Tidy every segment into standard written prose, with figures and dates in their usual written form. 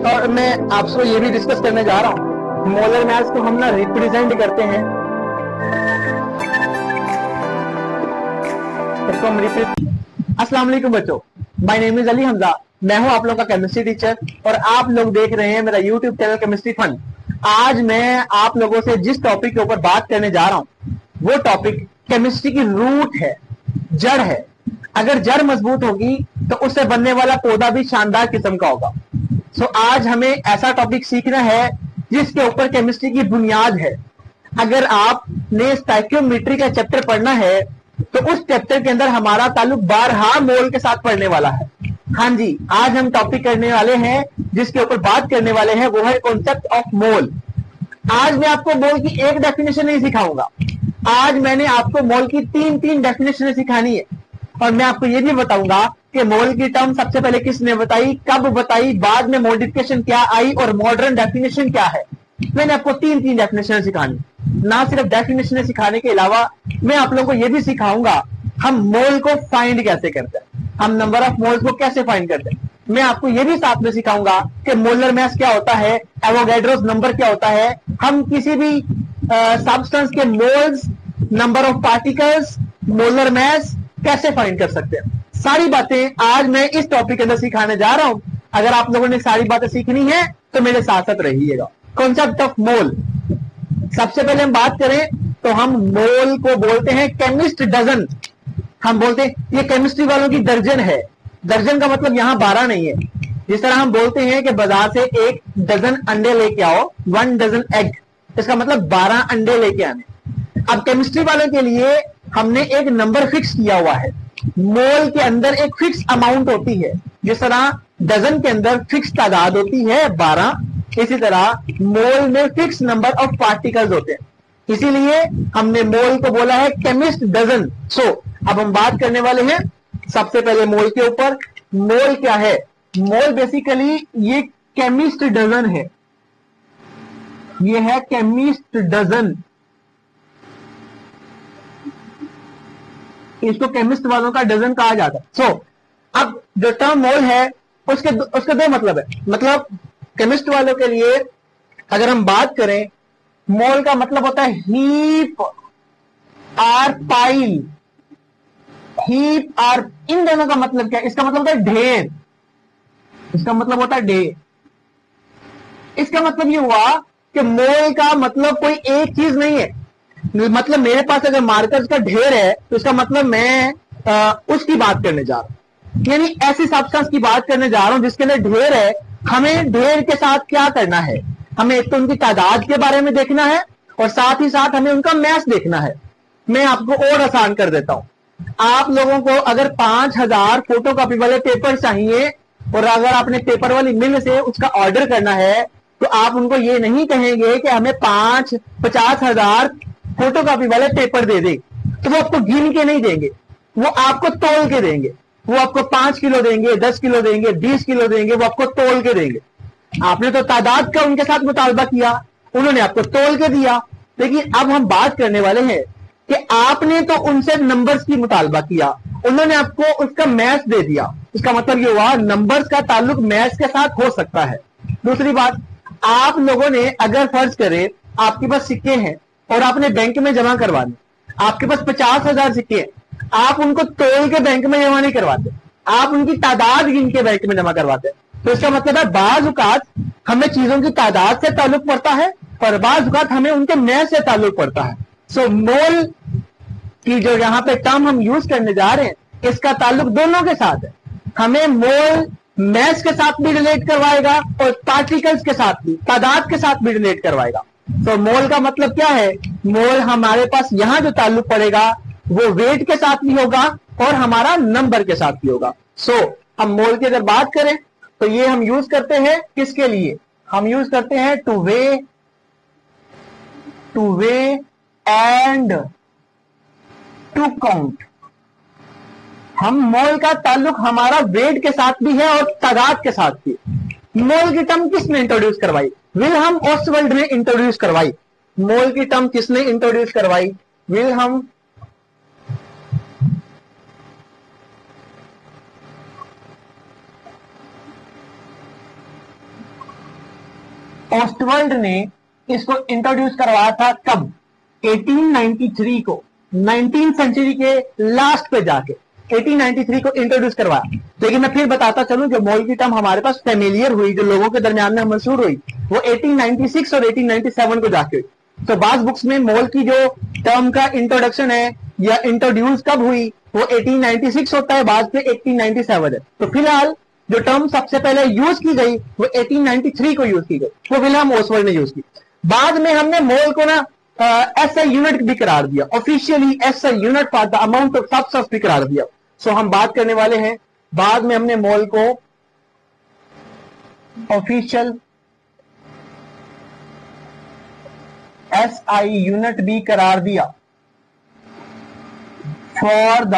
और मैं आपसे ये भी डिस्कस करने जा रहा हूँ, मोलर मास को हम ना रिप्रेजेंट करते हैं, इसको हम अस्सलाम वालेकुम बच्चों, my name is Ali Hamza. मैं हूं आप लोगों का केमिस्ट्री टीचर और आप लोग देख रहे हैं मेरा यूट्यूब चैनल केमिस्ट्री फन। आज मैं आप लोगों से जिस टॉपिक के ऊपर बात करने जा रहा हूं वो टॉपिक केमिस्ट्री की रूट है, जड़ है। अगर जड़ मजबूत होगी तो उससे बनने वाला पौधा भी शानदार किस्म का होगा। सो आज हमें ऐसा टॉपिक सीखना है जिसके ऊपर केमिस्ट्री की बुनियाद है। अगर आपने स्टाइकियोमेट्री का चैप्टर पढ़ना है तो उस चैप्टर के अंदर हमारा ताल्लुक 12 मोल के साथ पढ़ने वाला है। हाँ जी, आज हम टॉपिक करने वाले हैं जिसके ऊपर बात करने वाले हैं वो है कॉन्सेप्ट ऑफ मोल। आज मैं आपको मोल की एक डेफिनेशन नहीं सिखाऊंगा, आज मैंने आपको मोल की तीन डेफिनेशन सिखानी है और मैं आपको ये भी बताऊंगा कि मोल की टर्म सबसे पहले किसने बताई, कब बताई, बाद में मॉडिफिकेशन क्या आई और मॉडर्न डेफिनेशन क्या है। मैंने आपको तीन डेफिनेशन सिखानी। ना सिर्फ डेफिनेशन सिखाने के अलावा मैं आप लोगों को यह भी सिखाऊंगा हम मोल को फाइंड कैसे करते हैं, हम नंबर ऑफ मोल्स को कैसे फाइंड करते हैं। मैं आपको यह भी साथ में सिखाऊंगा कि मोलर मास क्या होता है, एवोगैड्रोस नंबर क्या होता है, हम किसी भी सब्सटेंस के moles, number of particles, molar mass कैसे फाइंड कर सकते हैं। सारी बातें आज मैं इस टॉपिक के अंदर सिखाने जा रहा हूं। अगर आप लोगों ने सारी बातें सीखनी है तो मेरे साथ साथ रहिएगा। कॉन्सेप्ट ऑफ मोल, सबसे पहले हम बात करें तो हम मोल को बोलते हैं केमिस्ट डजन। हम बोलते हैं ये केमिस्ट्री वालों की दर्जन है। दर्जन का मतलब यहां 12 नहीं है। जिस तरह हम बोलते हैं कि बाजार से 1 डजन अंडे लेके आओ, 1 डजन एग, इसका मतलब 12 अंडे लेके आने। अब केमिस्ट्री वालों के लिए हमने एक नंबर फिक्स किया हुआ है। मोल के अंदर एक फिक्स अमाउंट होती है, जिस तरह डजन के अंदर फिक्स तादाद होती है 12, इसी तरह मोल में फिक्स नंबर ऑफ पार्टिकल्स होते हैं। इसीलिए हमने मोल को बोला है केमिस्ट डजन। सो अब हम बात करने वाले हैं सबसे पहले मोल के ऊपर। मोल क्या है? मोल बेसिकली ये केमिस्ट डजन है, ये है केमिस्ट डजन। इसको केमिस्ट वालों का डजन कहा जाता है। सो अब जो टर्म मोल है उसके दो मतलब है। मतलब केमिस्ट वालों के लिए अगर हम बात करें, मोल का मतलब होता है heap or pile. Heap or, इन दोनों का मतलब क्या है? इसका मतलब होता है ढेर, इसका मतलब होता है ढेर। इसका मतलब ये हुआ कि मोल का मतलब कोई एक चीज नहीं है। मतलब मेरे पास अगर मार्कर्स का ढेर है तो इसका मतलब मैं उसकी बात करने जा रहा हूं, यानी ऐसी सब्सटेंस की बात करने जा रहा हूं जिसके अंदर ढेर है। हमें ढेर के साथ क्या करना है? हमें एक तो उनकी तादाद के बारे में देखना है और साथ ही साथ हमें उनका मैस देखना है। मैं आपको और आसान कर देता हूं। आप लोगों को अगर 5000 फोटोकॉपी वाले पेपर चाहिए और अगर आपने पेपर वाली मिल से उसका ऑर्डर करना है तो आप उनको ये नहीं कहेंगे कि हमें 50,000 फोटोकॉपी वाले पेपर दे दे, तो वो आपको गिन के नहीं देंगे, वो आपको तोल के देंगे। वो आपको 5 किलो देंगे, 10 किलो देंगे, 20 किलो देंगे, वो आपको तोल के देंगे। आपने तो तादाद का उनके साथ मुतालबा किया, उन्होंने आपको तोल के दिया। लेकिन अब हम बात करने वाले हैं कि आपने तो उनसे नंबर्स की मुतालबा किया, उन्होंने आपको उसका मैथ दे दिया। इसका मतलब ये हुआ नंबर्स का ताल्लुक मैथ के साथ हो सकता है। दूसरी बात, आप लोगों ने अगर फर्ज करें आपके पास सिक्के हैं और आपने बैंक में जमा करवाने, आपके पास 50,000 सिक्के हैं, आप उनको तोल के बैंक में जमा नहीं करवाते, आप उनकी तादाद गिन के बैंक में जमा करवाते। तो इसका मतलब है बाज औकात हमें चीजों की तादाद से ताल्लुक पड़ता है और बाज औकात हमें उनके मैथ से ताल्लुक पड़ता है। सो मोल की जो यहां पे टर्म हम यूज करने जा रहे हैं इसका ताल्लुक दोनों के साथ है। हमें मोल मैथ के साथ भी रिलेट करवाएगा और पार्टिकल्स के साथ भी, तादाद के साथ भी रिलेट करवाएगा। तो मोल का मतलब क्या है? मोल हमारे पास यहां जो ताल्लुक पड़ेगा वो वेट के साथ भी होगा और हमारा नंबर के साथ भी होगा। सो हम मोल की अगर बात करें तो ये हम यूज करते हैं किसके लिए? हम यूज करते हैं to weigh and to count. हम मोल का ताल्लुक हमारा वेट के साथ भी है और तादाद के साथ भी। मोल की टर्म किसने इंट्रोड्यूस करवाई? विल्हम ऑस्वाल्ड ने इंट्रोड्यूस करवाई। मोल की टर्म किसने इंट्रोड्यूस करवाई? विल्हम ओस्टवर्ल्ड ने इसको इंट्रोड्यूस करवाया था कब? 1893 को, 19th सेंचुरी के लास्ट पे जाके 1893 को इंट्रोड्यूस करवाया। लेकिन मैं फिर बताता चलूं, जो मोल की टर्म हमारे पास फेमिलियर हुई, जो लोगों के दरमियान में मशहूर हुई, वो 1896 और 1897 को जाके हुई। तो बाज बुक्स में मोल की जो टर्म का इंट्रोडक्शन है या इंट्रोड्यूस कब हुई, वो 1896 होता है, बाद पे 1897 है। तो फिलहाल जो टर्म सबसे पहले यूज की गई वो 1893 को यूज की गई, वो विलियम ओसवर्ल्ड ने यूज की। बाद में हमने मोल को ना एसआई यूनिट भी करार दिया, officially SI unit for the amount of substance भी करार दिया। सो हम बात करने वाले हैं, बाद में हमने मोल को ऑफिशियल एसआई यूनिट भी करार दिया for the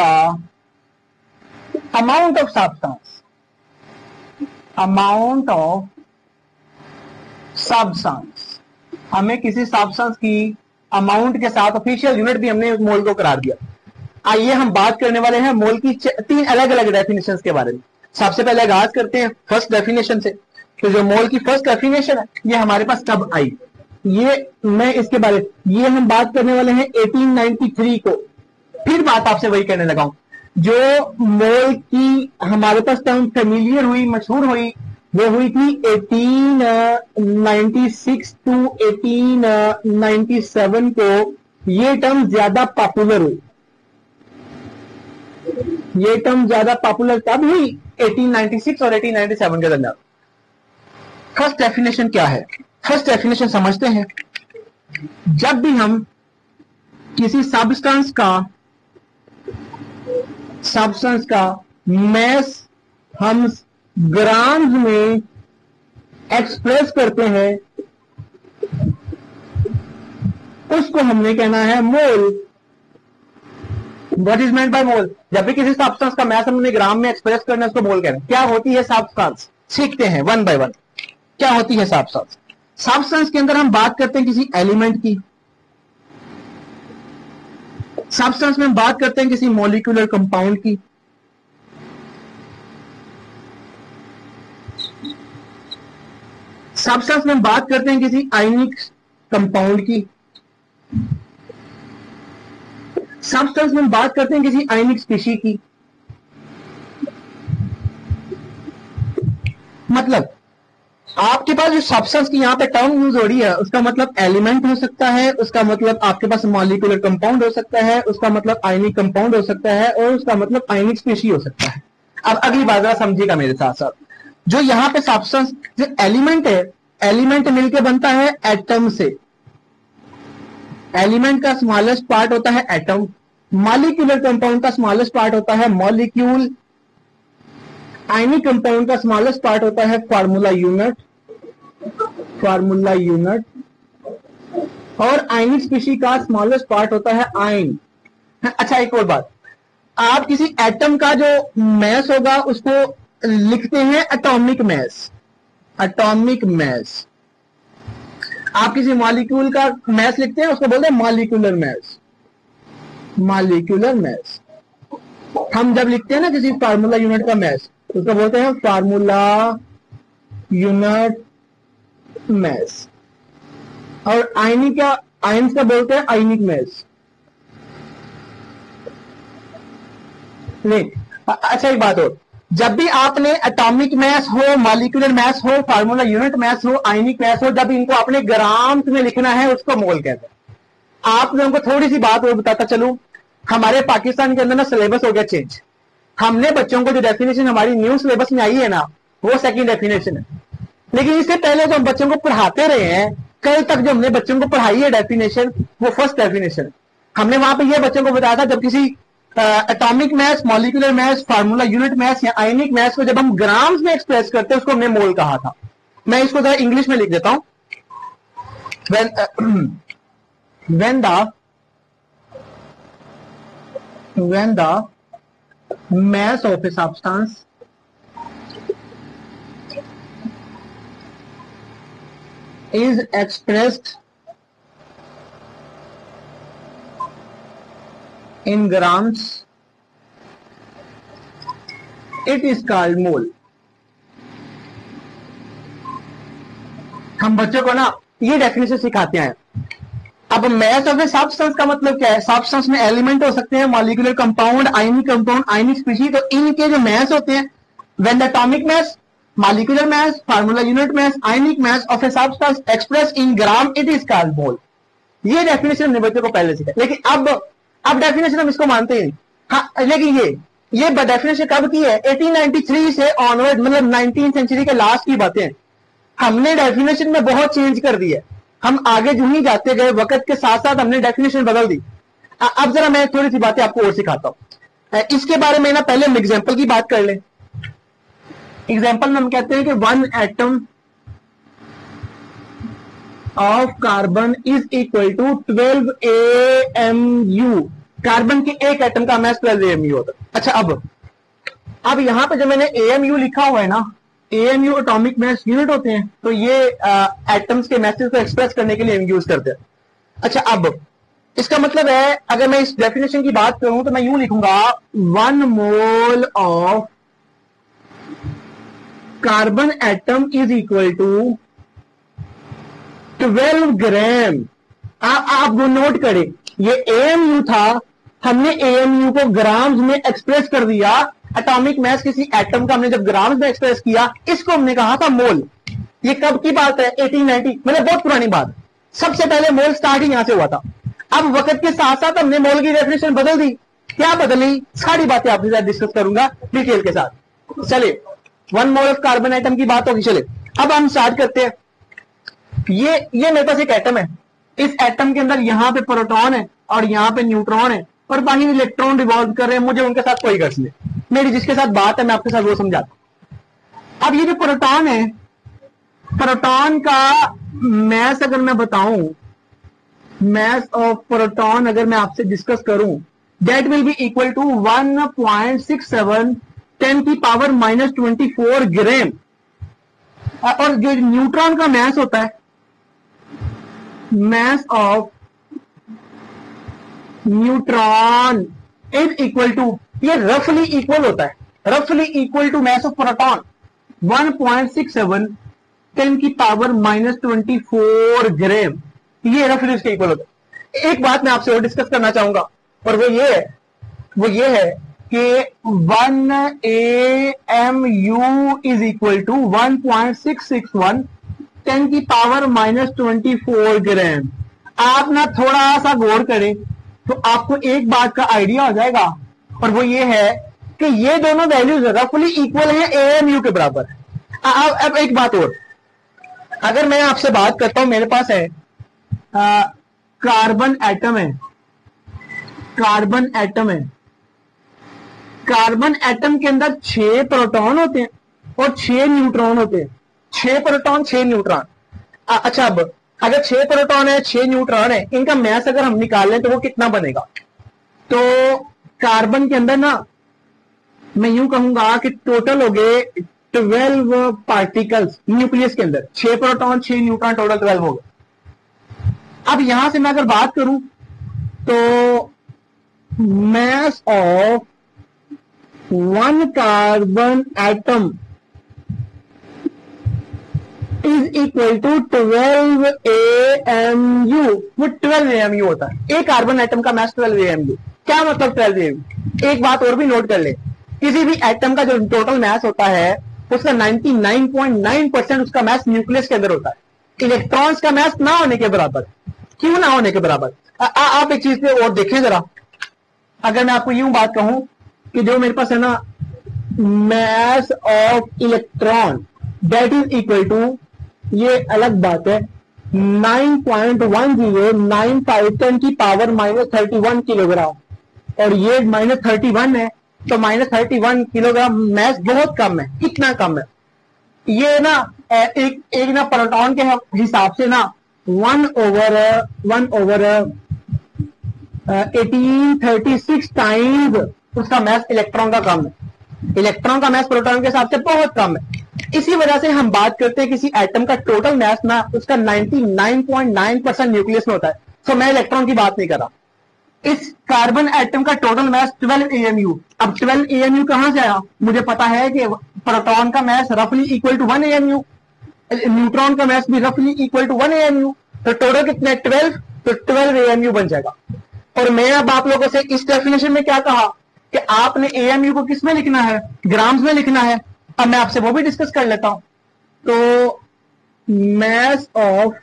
amount of substance, amount of substance. हमें किसी सब्सटेंस की अमाउंट के साथ ऑफिशियल यूनिट भी हमने मोल को करार दिया। आइए हम बात करने वाले हैं मोल की 3 अलग अलग डेफिनेशन के बारे में। सबसे पहले आगाज करते हैं फर्स्ट डेफिनेशन से। तो जो मोल की फर्स्ट डेफिनेशन है ये हमारे पास कब आई, ये मैं इसके बारे ये हम बात करने वाले हैं 1893 को। फिर बात आपसे वही कहने लगा हूं, जो मोल की हमारे पास टर्म फेमिलियर हुई, मशहूर हुई, वो हुई थी 1896 टू 1897 को। ये टर्म ज्यादा पॉपुलर हुई, ये टर्म ज्यादा पॉपुलर तब हुई 1896 और 1897 के दरमियान। फर्स्ट डेफिनेशन क्या है? फर्स्ट डेफिनेशन समझते हैं। जब भी हम किसी सब्सटेंस का मैस हम ग्राम्स में एक्सप्रेस करते हैं, उसको हमने कहना है mole. What is meant by mole? जब भी किसी सब्सटेंस का मैस हमने ग्राम में एक्सप्रेस करना है, उसको मोल कहना है। क्या होती है सब्सटेंस? सीखते हैं वन बाय वन। क्या होती है सब्सटेंस? सब्सटेंस के अंदर हम बात करते हैं किसी एलिमेंट की, सब्सटेंस में हम बात करते हैं किसी मॉलिक्यूलर कंपाउंड की, सब्सटेंस में हम बात करते हैं किसी आयनिक कंपाउंड की, सब्सटेंस में हम बात करते हैं किसी आयनिक स्पीशी की। मतलब आपके पास जो सब्सटेंस की यहां पे टर्म यूज हो रही है, उसका मतलब एलिमेंट हो सकता है, उसका मतलब आपके पास मॉलिक्यूलर कंपाउंड हो सकता है, उसका मतलब आयनिक कंपाउंड हो सकता है, और उसका मतलब आयनिक स्पीशी हो सकता है। अब अगली बात जरा समझिएगा मेरे साथ साथ, जो यहां पे सब्सटेंस जो एलिमेंट है, एलिमेंट मिलकर बनता है एटम से। एलिमेंट का स्मॉलेस्ट पार्ट होता है एटम, मॉलिक्यूलर कंपाउंड का स्मॉलेस्ट पार्ट होता है मॉलिक्यूल, आयनिक कंपाउंड का स्मॉलेस्ट पार्ट होता है फार्मूला यूनिट, फार्मूला यूनिट, और आयनिक स्पीशी का स्मॉलेस्ट पार्ट होता है आयन। अच्छा एक और बात, आप किसी एटम का जो मैस होगा उसको लिखते हैं एटॉमिक मैस, एटॉमिक मैस। आप किसी मॉलिक्यूल का मैस लिखते हैं उसको बोलते हैं मॉलिक्यूलर मैस, मॉलिक्यूलर मैस। हम जब लिखते हैं ना किसी फार्मूला यूनिट का मैस, उसको बोलते हैं फार्मूला यूनिट मैस। और आयनिक का आयन्स का बोलते हैं आयनिक मैस। नहीं, अच्छा एक बात हो, जब भी आपने एटॉमिक मैस हो, मॉलिक्यूलर मैस हो, फार्मूला यूनिट मैस हो, आयनिक मैस हो, जब इनको आपने ग्राम्स में लिखना है उसको मोल कहते हैं। आप लोगों को थोड़ी सी बात और बताता चलूं, हमारे पाकिस्तान के अंदर ना सिलेबस हो गया चेंज। हमने बच्चों को जो डेफिनेशन हमारी न्यू सिलेबस में आई है ना, वो सेकंड डेफिनेशन है। लेकिन इससे पहले जो हम बच्चों को पढ़ाते रहे हैं, कल तक जो हमने बच्चों को पढ़ाई है डेफिनेशन, वो फर्स्ट डेफिनेशन है। हमने वहां पे ये बच्चों को बताया था, जब किसी atomic mass, molecular mass, formula unit mass या आयनिक मैस को जब हम ग्राम्स में एक्सप्रेस करते हैं, उसको हमने मोल कहा था। मैं इसको जरा इंग्लिश में लिख देता हूं। when the mass of a substance is expressed in grams, it is called mole. हम बच्चों को ना ये डेफिनेशन सिखाते हैं। अब मैथ ऑफ ए सब्सटेंस का मतलब क्या है? सब्सटेंस में एलिमेंट हो सकते हैं, मॉलिक्यूलर कंपाउंड, आयनिक स्पीशीज। तो इनके जो मैथ होते हैं, when the atomic mass, molecular mass, formula unit mass, ionic mass of a substance express in gram, it is called mole. ये डेफिनेशन हमने बच्चों को पहले सीखा, लेकिन अब डेफिनेशन हम इसको मानते ही नहीं। हाँ, लेकिन ये डेफिनेशन कब की है? 1893 से ऑनवर्ड, मतलब 19th सेंचुरी के लास्ट की बातें। हमने डेफिनेशन में बहुत चेंज कर दी है। हम आगे जो ही जाते गए, वक्त के साथ साथ हमने डेफिनेशन बदल दी। अब जरा मैं थोड़ी सी बातें आपको और सिखाता हूं। इसके बारे में ना पहले हम एग्जाम्पल की बात कर लें। एग्जाम्पल में हम कहते हैं कि 1 atom of carbon is equal to 12 AMU। Carbon के एक एटम का मास 12 AMU होता है। अच्छा, अब यहां पे जब मैंने AMU लिखा हुआ है ना, AMU एटॉमिक मास यूनिट होते हैं, तो ये एटम्स के मैसेज को एक्सप्रेस करने के लिए यूज करते हैं। अच्छा, अब इसका मतलब है, अगर मैं इस डेफिनेशन की बात करूं तो मैं यूं लिखूंगा 1 mole of carbon atom is equal to 12 gram. आप वो नोट करें, ये AMU था, हमने AMU को ग्राम्स में एक्सप्रेस कर दिया। एटॉमिक मास किसी एटम का हमने जब ग्राम्स में एक्सप्रेस किया, इसको हमने कहा था मोल। ये कब की बात है? 1890, मतलब बहुत पुरानी बात। सबसे पहले मोल स्टार्ट ही यहां से हुआ था। अब वक्त के साथ साथ हमने मोल की डेफिनेशन बदल दी। क्या बदली? सारी बातें आपके साथ डिस्कस करूंगा डिटेल के साथ। चलिए, 1 मोल ऑफ कार्बन एटम की बात होगी। चलिए, अब हम स्टार्ट करते हैं। ये मेरे पास एक एटम है। इस एटम के अंदर यहां पे प्रोटॉन है और यहां पे न्यूट्रॉन है, और बाकी इलेक्ट्रॉन रिवॉल्व कर रहे हैं। मुझे उनके साथ कोई गर्ज नहीं, मेरी जिसके साथ बात है मैं आपके साथ वो समझाता हूं। अब ये जो प्रोटॉन है, प्रोटॉन का मैस अगर मैं बताऊं, मैस ऑफ प्रोटॉन अगर मैं आपसे डिस्कस करूं, that will be equal to 1.67 10 की पावर -24 ग्राम। और जो न्यूट्रॉन का मैस होता है, mass of neutron is equal to, ये रफली इक्वल होता है, रफली equal to mass of proton 1.67 10 की पावर -24 ग्राम। ये रफली इसके इक्वल होता है। एक बात मैं आपसे और डिस्कस करना चाहूंगा, और वो ये है कि 1 AMU इज इक्वल टू 1.661 10 की पावर -24 ग्राम। आप ना थोड़ा सा गौर करें तो आपको एक बात का आइडिया हो जाएगा, और वो ये है कि ये दोनों वैल्यूज रफली इक्वल हैं, AMU के बराबर है। अब एक बात और, अगर मैं आपसे बात करता हूं, मेरे पास है कार्बन एटम है, कार्बन एटम के अंदर 6 प्रोटॉन होते हैं और 6 न्यूट्रॉन होते हैं। 6 प्रोटॉन 6 न्यूट्रॉन। अच्छा, अब अगर 6 प्रोटॉन है 6 न्यूट्रॉन है, इनका मैस अगर हम निकाल लें तो वो कितना बनेगा? तो कार्बन के अंदर ना मैं यूं कहूंगा कि टोटल हो गए 12 पार्टिकल्स न्यूक्लियस के अंदर। 6 प्रोटॉन 6 न्यूट्रॉन, टोटल 12 हो गए। अब यहां से मैं अगर बात करूं तो mass of 1 carbon atom is equal to 12 AMU। वो 12 AMU होता है। एक कार्बन एटम का मास 12 AMU। क्या मतलब 12 AMU? एक बात और भी नोट कर ले, किसी भी एटम का जो टोटल मास होता है उसका 99.9% उसका मास न्यूक्लियस के अंदर होता है। इलेक्ट्रॉन्स का मास ना होने के बराबर। क्यों ना होने के बराबर? आप एक चीज पे और देखें जरा। अगर मैं आपको यूं बात कहूं कि जो मेरे पास है ना, mass of electron that is equal to, ये अलग बात है, 9.1095 10 की पावर -31 किलोग्राम, और ये -31 है, तो -31 किलोग्राम मैस बहुत कम है। कितना कम है? ये ना एक ना प्रोटॉन के हिसाब से ना 1/1836 टाइम्स उसका मैस इलेक्ट्रॉन का कम है। इलेक्ट्रॉन का मैस प्रोटॉन के हिसाब से बहुत कम है। इसी वजह से हम बात करते हैं किसी एटम का टोटल मैस ना उसका 99.9% न्यूक्लियस में होता है। तो मैं इलेक्ट्रॉन की बात नहीं कर रहा। इस कार्बन एटम का टोटल मैस 12 AMU। अब 12 AMU कहां से आया? मुझे पता है कि प्रोटॉन का मैस रफली इक्वल टू 1 AMU, न्यूट्रॉन का मास भी रफली इक्वल टू 1 AMU, तो टोटल कितने 12, तो 12 AMU बन जाएगा। और मैं अब आप लोगों से इस डेफिनेशन में क्या कहा कि आपने AMU को किस में लिखना है, ग्राम्स में लिखना है। अब मैं आपसे वो भी डिस्कस कर लेता हूं। तो mass of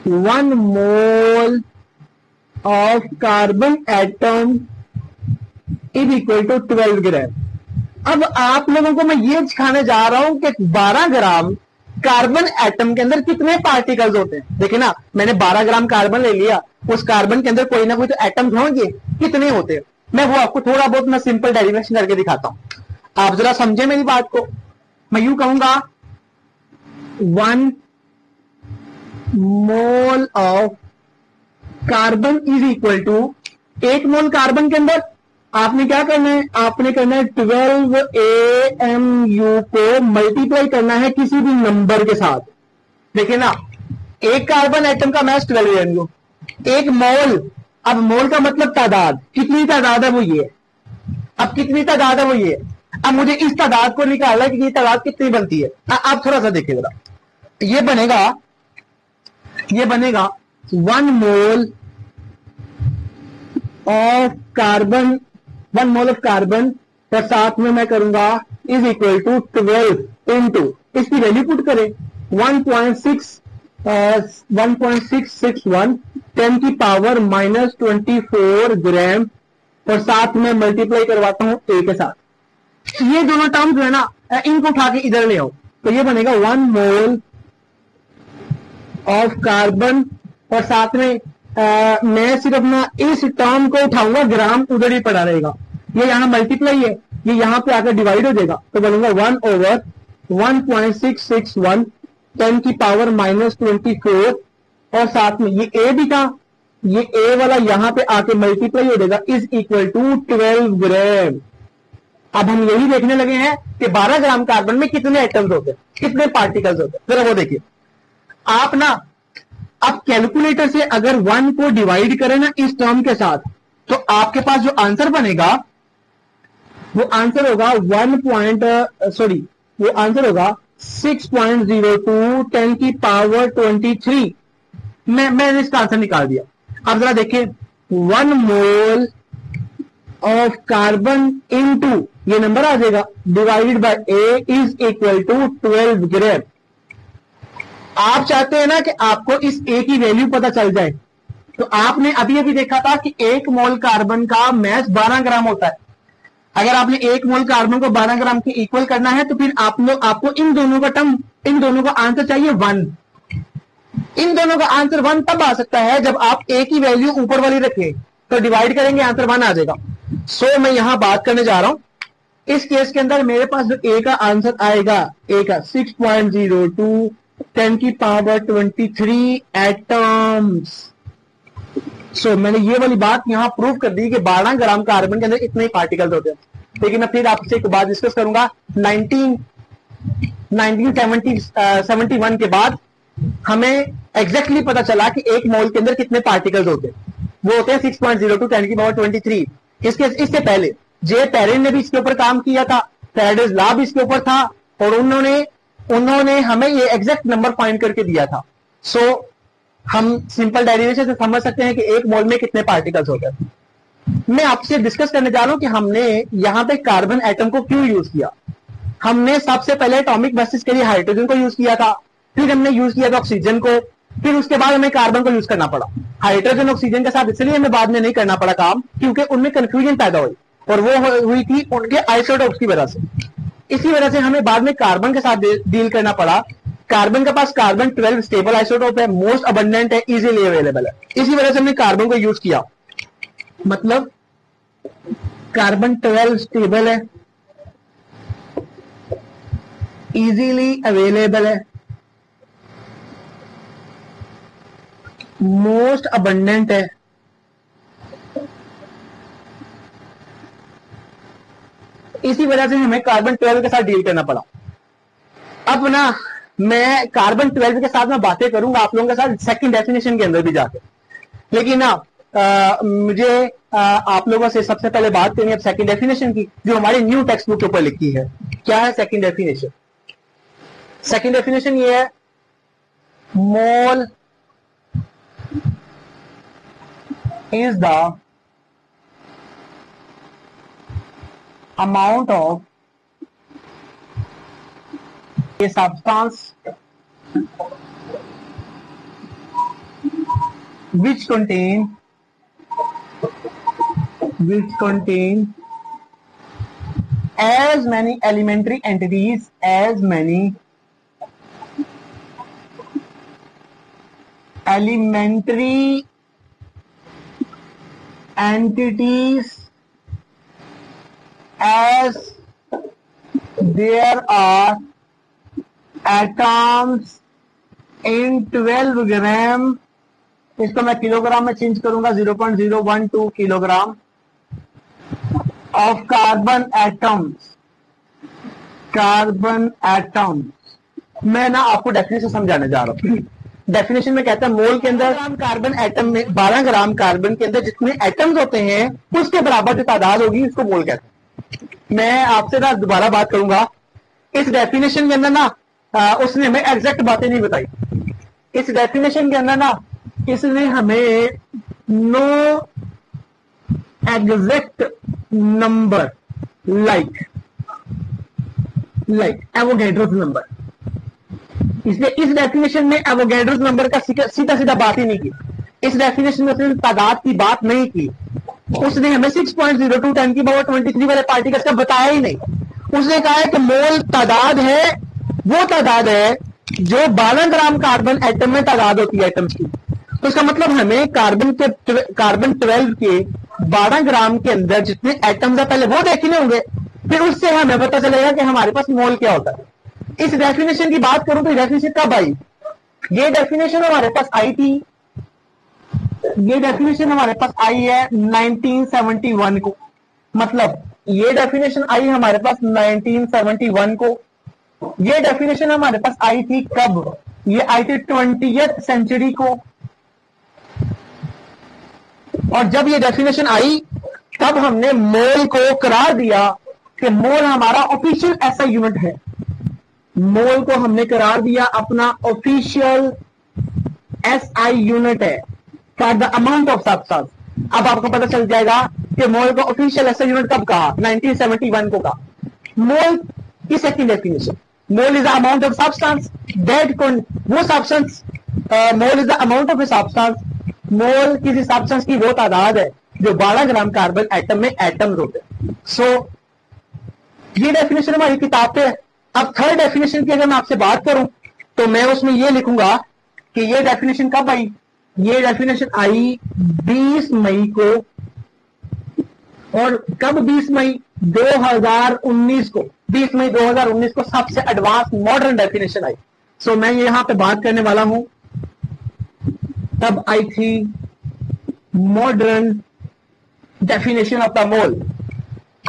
1 mole of carbon atom is equal to 12 ग्राम। अब आप लोगों को मैं ये सिखाने जा रहा हूं कि 12 ग्राम कार्बन एटम के अंदर कितने पार्टिकल्स होते हैं। देखिए ना, मैंने 12 ग्राम कार्बन ले लिया, उस कार्बन के अंदर कोई ना कोई तो एटम्स होंगे, कितने होते हैं मैं वो आपको थोड़ा बहुत मैं सिंपल डेरिवेशन करके दिखाता हूं, आप जरा समझे मेरी बात को। मैं यूं कहूंगा 1 mole of carbon is equal to, 1 mole carbon के अंदर आपने क्या करना है, आपने करना है 12 AMU को मल्टीप्लाई करना है किसी भी नंबर के साथ। देखिए ना, एक कार्बन एटम का मास 12 AMU, 1 मोल, अब मोल का मतलब तादाद, कितनी तादाद है वो ये, अब कितनी तादाद है वो ये, अब मुझे इस तादाद को निकालना है कि ये तादाद कितनी बनती है। आप थोड़ा सा देखिए जरा, ये बनेगा 1 mole of carbon, 1 mole of carbon और साथ में मैं करूंगा इज इक्वल टू 12 इंटू, इसकी वैल्यू पुट करें 1.661 10 की पावर -24 ग्राम और साथ में मल्टीप्लाई करवाता हूं ए के साथ। ये दोनों टर्म्स है ना, इनको उठा के इधर ले आओ, तो ये बनेगा 1 मोल ऑफ कार्बन और साथ में मैं सिर्फ ना इस टर्म को उठाऊंगा, ग्राम उधर ही पड़ा रहेगा, ये यहां मल्टीप्लाई है, ये यहां पे आकर डिवाइड हो जाएगा, तो बनेगा 1/1.661 10 की पावर -24 और साथ में ये ए भी था, ये ए वाला यहां पे आके मल्टीप्लाई हो जाएगा इज इक्वल टू 12 ग्राम। अब हम यही देखने लगे हैं कि 12 ग्राम कार्बन में कितने एटम्स होते हैं, कितने पार्टिकल्स होते हैं। जरा वो देखिए आप ना, अब कैलकुलेटर से अगर 1 को डिवाइड करें ना इस टर्म के साथ, तो आपके पास जो आंसर बनेगा वो आंसर होगा 6.02 10 की पावर 23। मैंने इसका आंसर निकाल दिया। अब जरा देखिए 1 मोल ऑफ कार्बन इनटू ये नंबर आ जाएगा divided by A is equal to 12 gram. आप चाहते हैं ना कि आपको इस ए की वैल्यू पता चल जाए, तो आपने अभी अभी देखा था कि 1 मोल कार्बन का मास 12 ग्राम होता है। अगर आपने 1 मोल कार्बन को 12 ग्राम के इक्वल करना है तो फिर आपको इन दोनों का आंसर चाहिए 1। इन दोनों का आंसर 1 तब आ सकता है जब आप ए की वैल्यू ऊपर वाली रखें, तो डिवाइड करेंगे आंसर 1 आ जाएगा। सो मैं यहां बात करने जा रहा हूं, इस केस के अंदर मेरे पास जो ए का आंसर आएगा, ए का 6.02 10 की पावर 23 एटम्स। सो मैंने ये वाली बात यहां प्रूव कर दी कि 12 ग्राम कार्बन के अंदर इतने ही पार्टिकल्स होते हैं। लेकिन मैं फिर आपसे एक बात डिस्कस करूंगा, 1971 के बाद हमें एग्जैक्टली पता चला कि 1 मोल के अंदर कितने पार्टिकल्स होते हैं। वो होते हैं 6.02 10 की पावर 23। इससे पहले जे पेरिन ने भी इसके ऊपर काम किया था, फैराडेज लॉ भी इसके ऊपर था, और उन्होंने हमें ये एग्जैक्ट नंबर पॉइंट करके दिया था। सो हम सिंपल डेरिवेशन से समझ सकते हैं कि 1 मोल में कितने पार्टिकल्स होते हैं। मैं आपसे डिस्कस करने जा रहा हूं कि हमने यहां पे कार्बन एटम को क्यों यूज किया। हमने सबसे पहले एटॉमिक बेसिस के लिए हाइड्रोजन को यूज किया था, फिर हमने यूज किया था ऑक्सीजन को, फिर उसके बाद हमें कार्बन को यूज करना पड़ा। हाइड्रोजन ऑक्सीजन के साथ इसलिए हमें बाद में नहीं करना पड़ा काम, क्योंकि उनमें कंफ्यूजन पैदा हुई, और वो हुई थी उनके आइसोटोप्स की वजह से। इसी वजह से हमें बाद में कार्बन के साथ डील करना पड़ा। कार्बन के पास कार्बन 12 स्टेबल आइसोटोप है, मोस्ट अबंडेंट है, इजीली अवेलेबल है, इसी वजह से हमने कार्बन को यूज किया। मतलब कार्बन 12 स्टेबल है, इजीली अवेलेबल है, मोस्ट अबंडेंट है, इसी वजह से हमें कार्बन 12 के साथ डील करना पड़ा। अब ना मैं कार्बन 12 के साथ में बातें करूंगा आप लोगों के साथ सेकंड डेफिनेशन के अंदर भी जाके, लेकिन ना मुझे आप लोगों से सबसे पहले बात करनी है सेकंड डेफिनेशन की, जो हमारी न्यू टेक्स्ट बुक के ऊपर लिखी है। क्या है सेकंड डेफिनेशन? सेकेंड डेफिनेशन ये है, मोल is the amount of a substance which contain as many elementary entities as there are atoms in 12 ग्राम, इसको मैं किलोग्राम में चेंज करूंगा, 0.012 किलोग्राम ऑफ कार्बन एटम्स। मैं ना आपको डेफिनेशन समझाने जा रहा हूं। डेफिनेशन में कहता है मोल के अंदर कार्बन एटम में 12 ग्राम कार्बन के अंदर जितने एटम्स होते हैं उसके बराबर जो तादाद होगी उसको मोल कहते हैं। मैं आपसे ना दोबारा बात करूंगा, इस डेफिनेशन के अंदर ना उसने हमें एग्जैक्ट बातें नहीं बताई। इस डेफिनेशन के अंदर ना इसने हमें no exact number like Avogadro's number, इसलिए इस डेफिनेशन में एवोगैड्रोस नंबर का सीधा सीधा बात ही नहीं की। इस डेफिनेशन में उसने तादाद की बात नहीं की। उसने हमें 6.02 10 की पावर 23 वाले पार्टिकल्स का बताया ही नहीं। उसने कहा है कि मोल तादाद है, वो तादाद है जो 12 ग्राम कार्बन एटम में तादाद होती है एटम्स की। तो इसका मतलब हमें कार्बन 12 के 12 ग्राम के अंदर जितने एटम्स है पहले वो देखने होंगे, फिर उससे हमें पता चलेगा कि हमारे पास मोल क्या होता है। इस डेफिनेशन की बात करूं तो डेफिनेशन कब आई? ये डेफिनेशन हमारे पास आई थी, ये डेफिनेशन हमारे पास आई है 1971 को। मतलब ये डेफिनेशन आई हमारे पास 1971 को। ये डेफिनेशन हमारे पास आई थी कब? ये आई थी 20th सेंचुरी को। और जब ये डेफिनेशन आई तब हमने मोल को करार दिया कि मोल हमारा ऑफिशियल ऐसा यूनिट है। मोल को हमने करार दिया अपना ऑफिशियल एसआई यूनिट है for the amount of substance. अब आपको पता चल जाएगा कि मोल को ऑफिशियल एसआई यूनिट कब कहा? 1971 को कहा। मोल की second definition, mole is the amount of substance that वो substance, mole is the amount of a substance, mole किसी सब्सटेंस की वो तादाद है जो 12 ग्राम कार्बन एटम में एटम्स होते हैं। सो ये डेफिनेशन हमारी किताब पे है। अब थर्ड डेफिनेशन की अगर मैं आपसे बात करूं तो मैं उसमें ये लिखूंगा कि ये डेफिनेशन कब आई? ये डेफिनेशन आई 20 मई को। और कब 20 मई? 2019 को। 20 मई 2019 को सबसे एडवांस मॉडर्न डेफिनेशन आई। सो मैं यहां पे बात करने वाला हूं तब आई थी modern definition of the mole.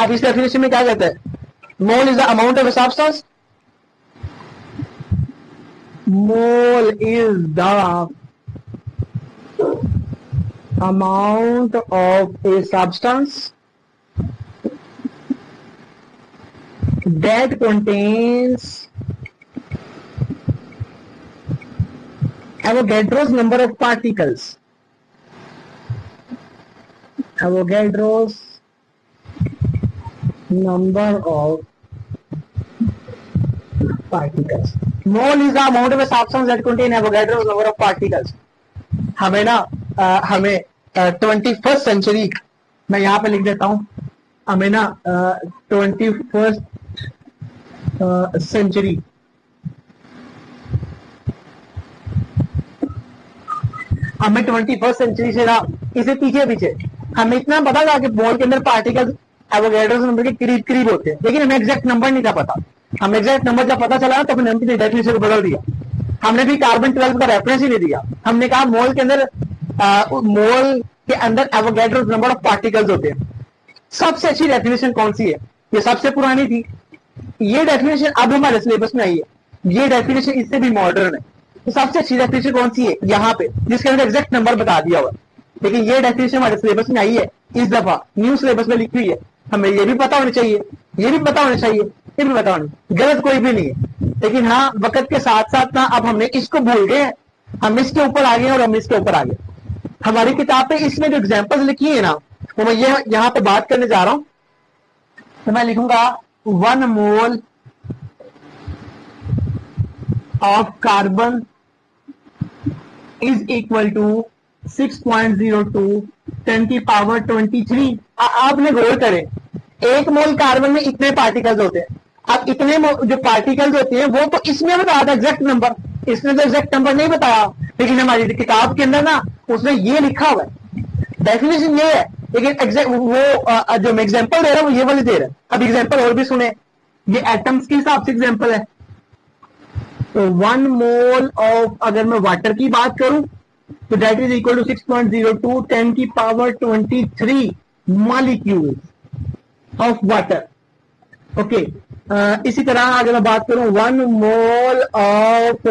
अब इस डेफिनेशन में क्या कहते हैं? मोल is the amount of a substance, mole is the amount of a substance that contains Avogadro's number of particles. Avogadro's number of particles. Mole is the amount of a substance that contain Avogadro's number of particles. हमें ना हमें 21st century, मैं यहां पे लिख देता हूं, हमें ना 21st सेंचुरी हमें 21st सेंचुरी से ना इसे पीछे हमें इतना पता था कि मोल के अंदर पार्टिकल्स एवोगैड्रोस नंबर के करीब करीब होते हैं, लेकिन हमें एग्जैक्ट नंबर नहीं था पता। हमें एग्जैक्ट नंबर जब पता चला तो हमने अपनी डेफिनेशन को बदल दिया। हमने भी कार्बन 12 का रेफरेंस ही नहीं दिया। हमने कहा मोल के अंदर एवोगैड्रोस नंबर ऑफ पार्टिकल्स होते हैं। सबसे अच्छी डेफिनेशन कौन सी है? ये सबसे पुरानी थी। ये डेफिनेशन अब हमारे सिलेबस में आई है। ये डेफिनेशन इससे भी मॉडर्न है। तो सबसे अच्छी डेफिनेशन कौन सी है? यहाँ पे जिसके अंदर एग्जैक्ट नंबर बता दिया हुआ। लेकिन ये डेफिनेशन हमारे सिलेबस में आई है, इस दफा न्यू सिलेबस में लिखी हुई है। हमें ये भी पता होना चाहिए, ये भी पता होना चाहिए, ये भी पता होना, गलत कोई भी नहीं है। लेकिन हाँ वक्त के साथ साथ ना अब हमने इसको भूल गए, हम इसके ऊपर आ गए और हम इसके ऊपर आ गए। हमारी किताब पे इसमें जो एग्जांपल्स लिखी है ना, वो मैं ये यहाँ पे बात करने जा रहा हूं। तो मैं लिखूंगा 1 mole of carbon is equal to 6.02 10 की पावर 23। आपने गौर करें, 1 मोल कार्बन में इतने पार्टिकल्स होते हैं। अब इतने जो पार्टिकल्स होते हैं वो तो इसमें बताया था एग्जैक्ट नंबर, इसने तो एग्जैक्ट नंबर नहीं बताया, लेकिन हमारी किताब के अंदर ना उसने ये लिखा हुआ है, डेफिनेशन ये है, लेकिन एग्जैक्ट वो जो मैं एग्जांपल दे रहा हूं वो ये वाली दे रहा है। अब एग्जांपल और भी सुने, ये एटम्स के हिसाब से एग्जांपल है। तो 1 मोल ऑफ, अगर मैं वाटर की बात करूं तो दैट इज इक्वल टू 6.02 10 की power 23 molecule of water. Okay, इसी तरह अगर मैं बात करूं 1 mole of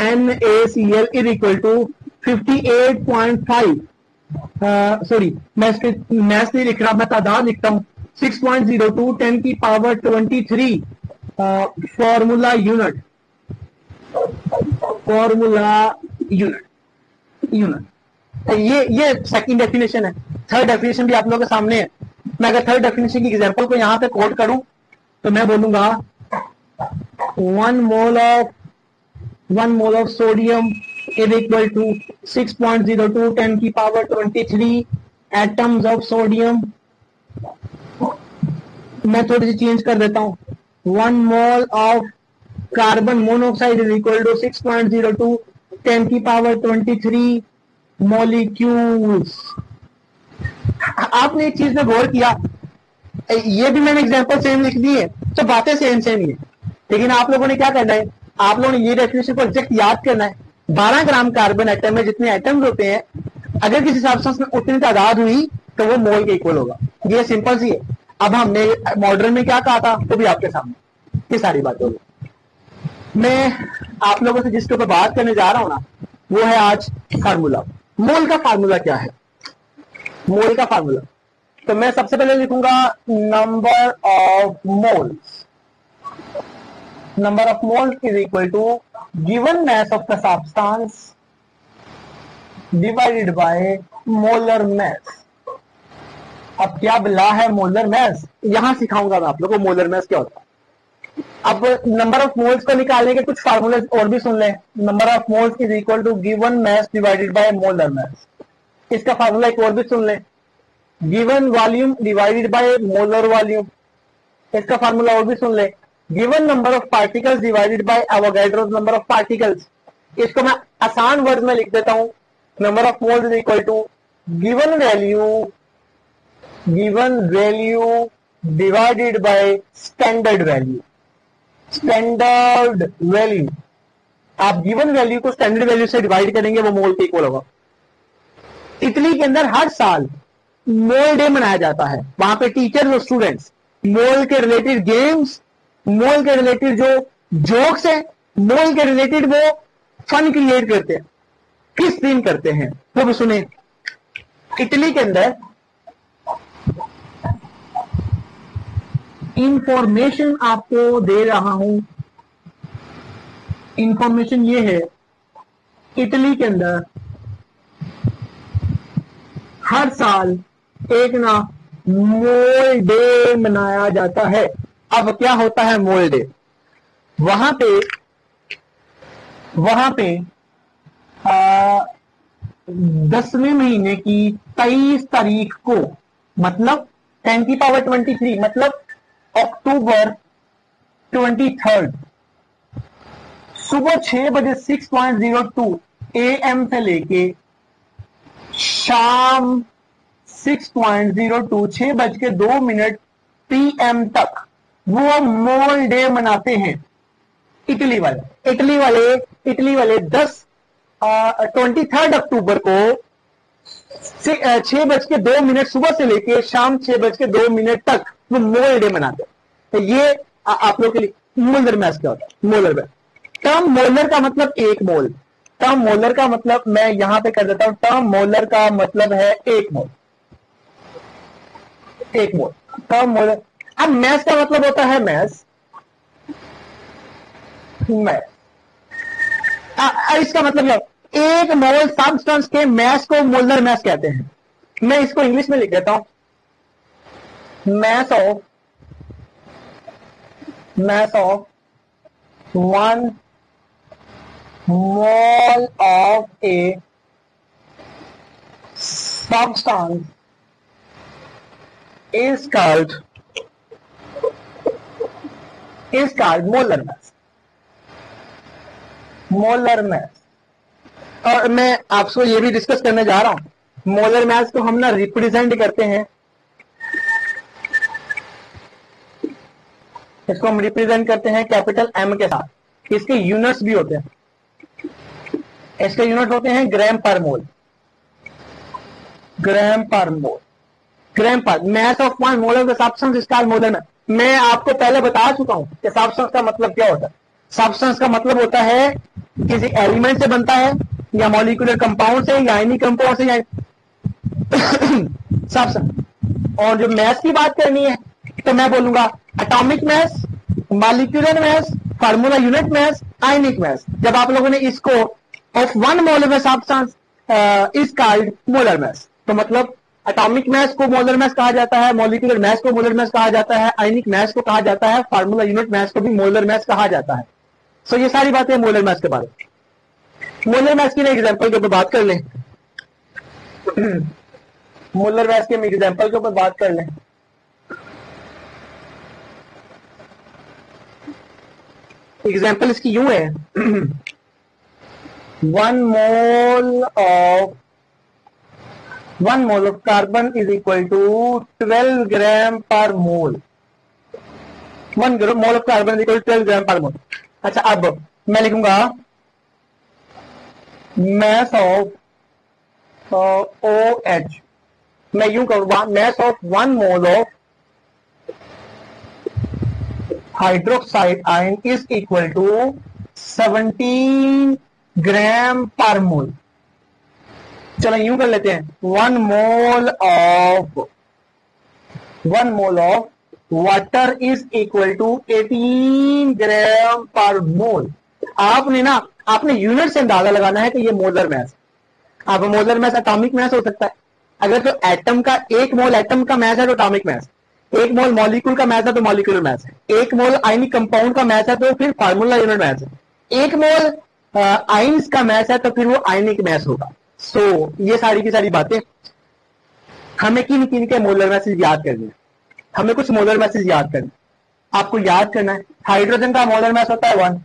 NaCl is equal to 58.5, sorry maths नहीं लिख रहा, मैं तादाद लिखता हूं, 6.02 10 की पावर 23 फॉर्मूला यूनिट, ये सेकंड डेफिनेशन है। थर्ड डेफिनेशन भी आप लोगों के सामने है। मैं अगर थर्ड डेफिनेशन की एग्जांपल को यहां पे कोट करूं तो मैं बोलूंगा 1 mole of sodium is equal to 6.02 10 की पावर 23 एटम्स ऑफ सोडियम। मैं थोड़ी सी चेंज कर देता हूं, 1 mole of carbon monoxide is equal to 6.02 10 की पावर 23 मॉलिक्यूल्स। आपने एक चीज में गौर किया, ये भी मैंने एग्जांपल सेम लिख दी है, तो बातें सेम सेम ही है, लेकिन आप लोगों ने क्या करना है, आप लोगों ने ये डेफिनेशन को एग्जैक्ट याद करना है। 12 ग्राम कार्बन एटम में जितने एटम्स होते हैं, अगर किसी सब्सटेंस में उतनी तादाद हुई तो वो मोल के इक्वल होगा। ये सिंपल सी है। अब हमने मॉडर्न में क्या कहा था वो भी आपके सामने, ये सारी बातें होगी। मैं आप लोगों से जिसके ऊपर बात करने जा रहा हूं ना, वो है आज फार्मूला। मोल का फार्मूला क्या है? मोल का फार्मूला तो मैं सबसे पहले लिखूंगा number of moles. Number of moles is equal to given mass of the substance divided by molar mass. अब क्या बिला है मोलर मास, यहां सिखाऊंगा मैं आप लोगों को मोलर मास क्या होता है। अब नंबर ऑफ मोल्स को निकालने के कुछ फार्मूले और भी सुन लें। Number of moles is equal to given mass divided by molar mass. इसका फार्मूला एक और भी सुन लें, given volume divided by molar volume. इसका फार्मूला और भी सुन लें, given number of particles divided by Avogadro number of particles. इसको मैं आसान वर्ड में लिख देता हूं, number of moles is equal to given value divided by standard value. Standard value, आप गिवन वैल्यू को स्टैंडर्ड वैल्यू से डिवाइड करेंगे, वो मोल के इक्वल होगा। इटली के अंदर हर साल मोल डे मनाया जाता है। वहां पे टीचर्स और स्टूडेंट्स मोल के रिलेटेड गेम्स, मोल के रिलेटेड जो जोक्स हैं, मोल के रिलेटेड वो फन क्रिएट करते हैं। किस दिन करते हैं वो भी सुने। इटली के अंदर इंफॉर्मेशन आपको दे रहा हूं, इंफॉर्मेशन ये है, इटली के अंदर हर साल एक ना मोल डे मनाया जाता है। अब क्या होता है मोल डे? वहां पे 10वें महीने की 23 तारीख को, मतलब 10 की पावर 23, मतलब अक्टूबर 23, सुबह 6 बजे 6.02 AM से लेके शाम 6.02 6:02 PM तक वो मोल डे मनाते हैं। इटली वाले 23 अक्टूबर को 6:02 सुबह से लेके शाम 6:02 तक वो मोल डे मनाते हैं। तो ये आप लोग के लिए मोलर मैथ क्या होता है? मोलर मैथ, टर्म मोलर का मतलब एक मोल। टर्म मोलर का मतलब मैं यहां पे कर देता हूं, टर्म मोलर का मतलब है एक मोल, एक मोल टर्म मोलर। अब मैथ का मतलब होता है मैथ, मैस। इसका मतलब क्या, एक मोल सब्सटेंस के मैस को मोलर मैस कहते हैं। मैं इसको इंग्लिश में लिख देता हूं, mass of 1 mole of a substance is called molar mass। Molar mass. और मैं आपको ये भी डिस्कस करने जा रहा हूं, मोलर मैस को हम ना रिप्रेजेंट करते हैं, इसको हम रिप्रेजेंट करते हैं कैपिटल एम के साथ। इसके यूनिट्स भी होते हैं, इसके यूनिट होते हैं ग्राम पर मोल। ग्राम पर mess of 1 mole of the substance is called molar mess. मैं आपको पहले बता चुका हूं कि सब्सटेंस का मतलब क्या होता है। सब्सटेंस का मतलब होता है किसी एलिमेंट से बनता है, या मॉलिक्यूलर कंपाउंड से, या आयनिक कंपाउंड से, या सब्सटेंस। और जो मैस की बात करनी है तो मैं बोलूंगा atomic mass, molecular mass, formula unit mass, ionic mass. जब आप लोगों ने इसको of 1 mole of substance is called molar mass, तो मतलब एटॉमिक मैस को मोलर मैस कहा जाता है, मॉलिक्यूलर मैस को मोलर मैस कहा जाता है, आयनिक मैस को कहा जाता है, फार्मूला यूनिट मैस को भी मोलर मैस कहा जाता है। सो ये सारी बातें मोलर मैस के बारे में। मोलर मैस की एग्जांपल के ऊपर बात कर लें। मोलर मैस के एग्जांपल के ऊपर बात कर लें। एग्जांपल इसकी यूं है, 1 mole of carbon is equal to 12 gram per mole. 1 mole of carbon is equal to 12 gram per mole. अच्छा, अब मैं लिखूंगा मैस ऑफ OH। मैं यूं करूंगा, mass of 1 mole of hydroxide ion is equal to 17 gram per mole. चलो यूं कर लेते हैं, 1 mole of water is equal to 18 gram per mole. आपने यूनिट से अंदाजा लगाना है कि ये मोलर मैस। अब मोलर मैस एटॉमिक मैस हो सकता है, अगर तो एटम का 1 मोल एटम का मैस है तो एटॉमिक मैस, 1 मोल मॉलिक्यूल का मैस है तो मॉलिक्यूलर मैस है, 1 मोल आयनिक कंपाउंड का मैस है तो फिर फार्मूला यूनिट मैस है, 1 मोल आयन्स का मैस है तो फिर वो आयनिक मैस होगा। सो ये सारी की सारी बातें हमें किन किन के मोलर मैसेज याद करने हैं। हमें कुछ मोलर मैसेज याद करने, आपको याद करना है। हाइड्रोजन का मोलर मैस होता है 1,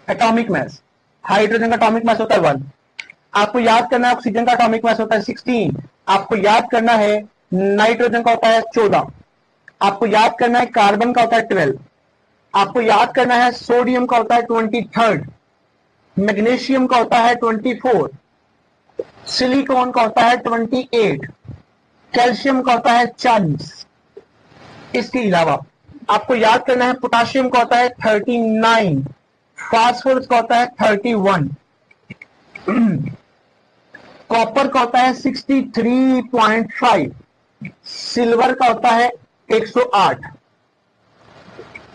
एटॉमिक मैस। हाइड्रोजन का एटॉमिक मैस होता है 1। आपको याद करना है ऑक्सीजन का एटॉमिक मैस होता है 16। आपको याद करना है नाइट्रोजन का होता है 14। आपको याद करना है कार्बन का होता है 12। आपको याद करना है सोडियम का होता है 23, मैग्नीशियम का होता है 24, सिलिकॉन का होता है 28, कैल्शियम का होता है 40। इसके अलावा आपको याद करना है पोटाशियम का होता है 39, फास्फोरस का होता है 31, कॉपर का होता है 63.5, सिल्वर का होता है 108।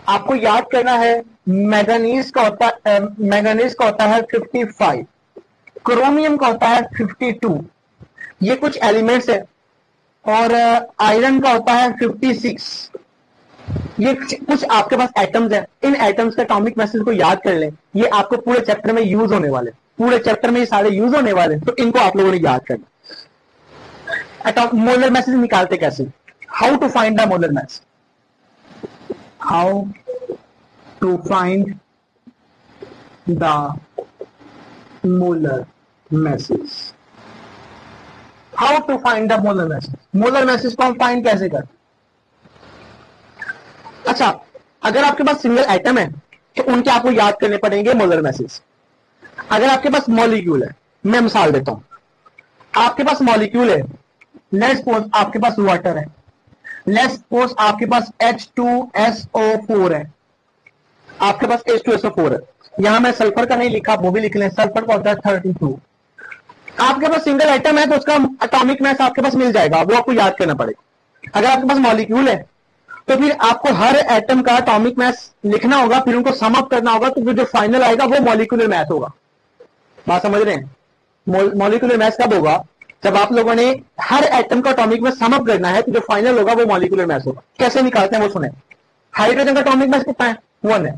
आपको याद करना है मैंगनीज का होता है 55, क्रोमियम का होता है 52। ये कुछ एलिमेंट्स है। और आयरन का होता है 56। ये कुछ आपके पास एटम्स है, इन एटम्स के एटॉमिक मैसेज को याद कर लें। ये आपको पूरे चैप्टर में यूज होने वाले, पूरे चैप्टर में ये सारे यूज होने वाले, तो इनको आप लोगों ने याद करना। मोलर मैसेज निकालते कैसे, how to find the molar masses, how to find the molar masses, how to find the molar masses. Molar masses को हम फाइंड कैसे करते। अच्छा, अगर आपके पास सिंगल एटम है तो उनके आपको याद करने पड़ेंगे मोलर मैसेज। अगर आपके पास मॉलिक्यूल है, मैं मिसाल देता हूं, आपके पास मॉलिक्यूल है, लेट्स सपोज आपके पास वाटर है, लेट्स सपोज आपके पास H2SO4 है, आपके पास H2SO4 है। यहां मैं सल्फर का नहीं लिखा, वो भी लिख लें, सल्फर का होता है 32। आपके पास सिंगल एटम है तो उसका एटॉमिक मैस आपके पास मिल जाएगा, वो आपको याद करना पड़ेगा। अगर आपके पास मॉलिक्यूल है, तो फिर आपको हर एटम का एटॉमिक मास लिखना होगा, फिर उनको सम अप करना होगा, तो फिर जो फाइनल आएगा वो मॉलिक्यूलर मास होगा। बात समझ रहे हैं? मॉलिक्यूलर मास कब होगा? जब आप लोगों ने हर एटम का एटॉमिक मास सम अप करना है, तो जो फाइनल होगा वो मॉलिक्यूलर मास होगा। कैसे निकालते हैं वो सुने। हाइड्रोजन का एटॉमिक मास कितना है? 1 है,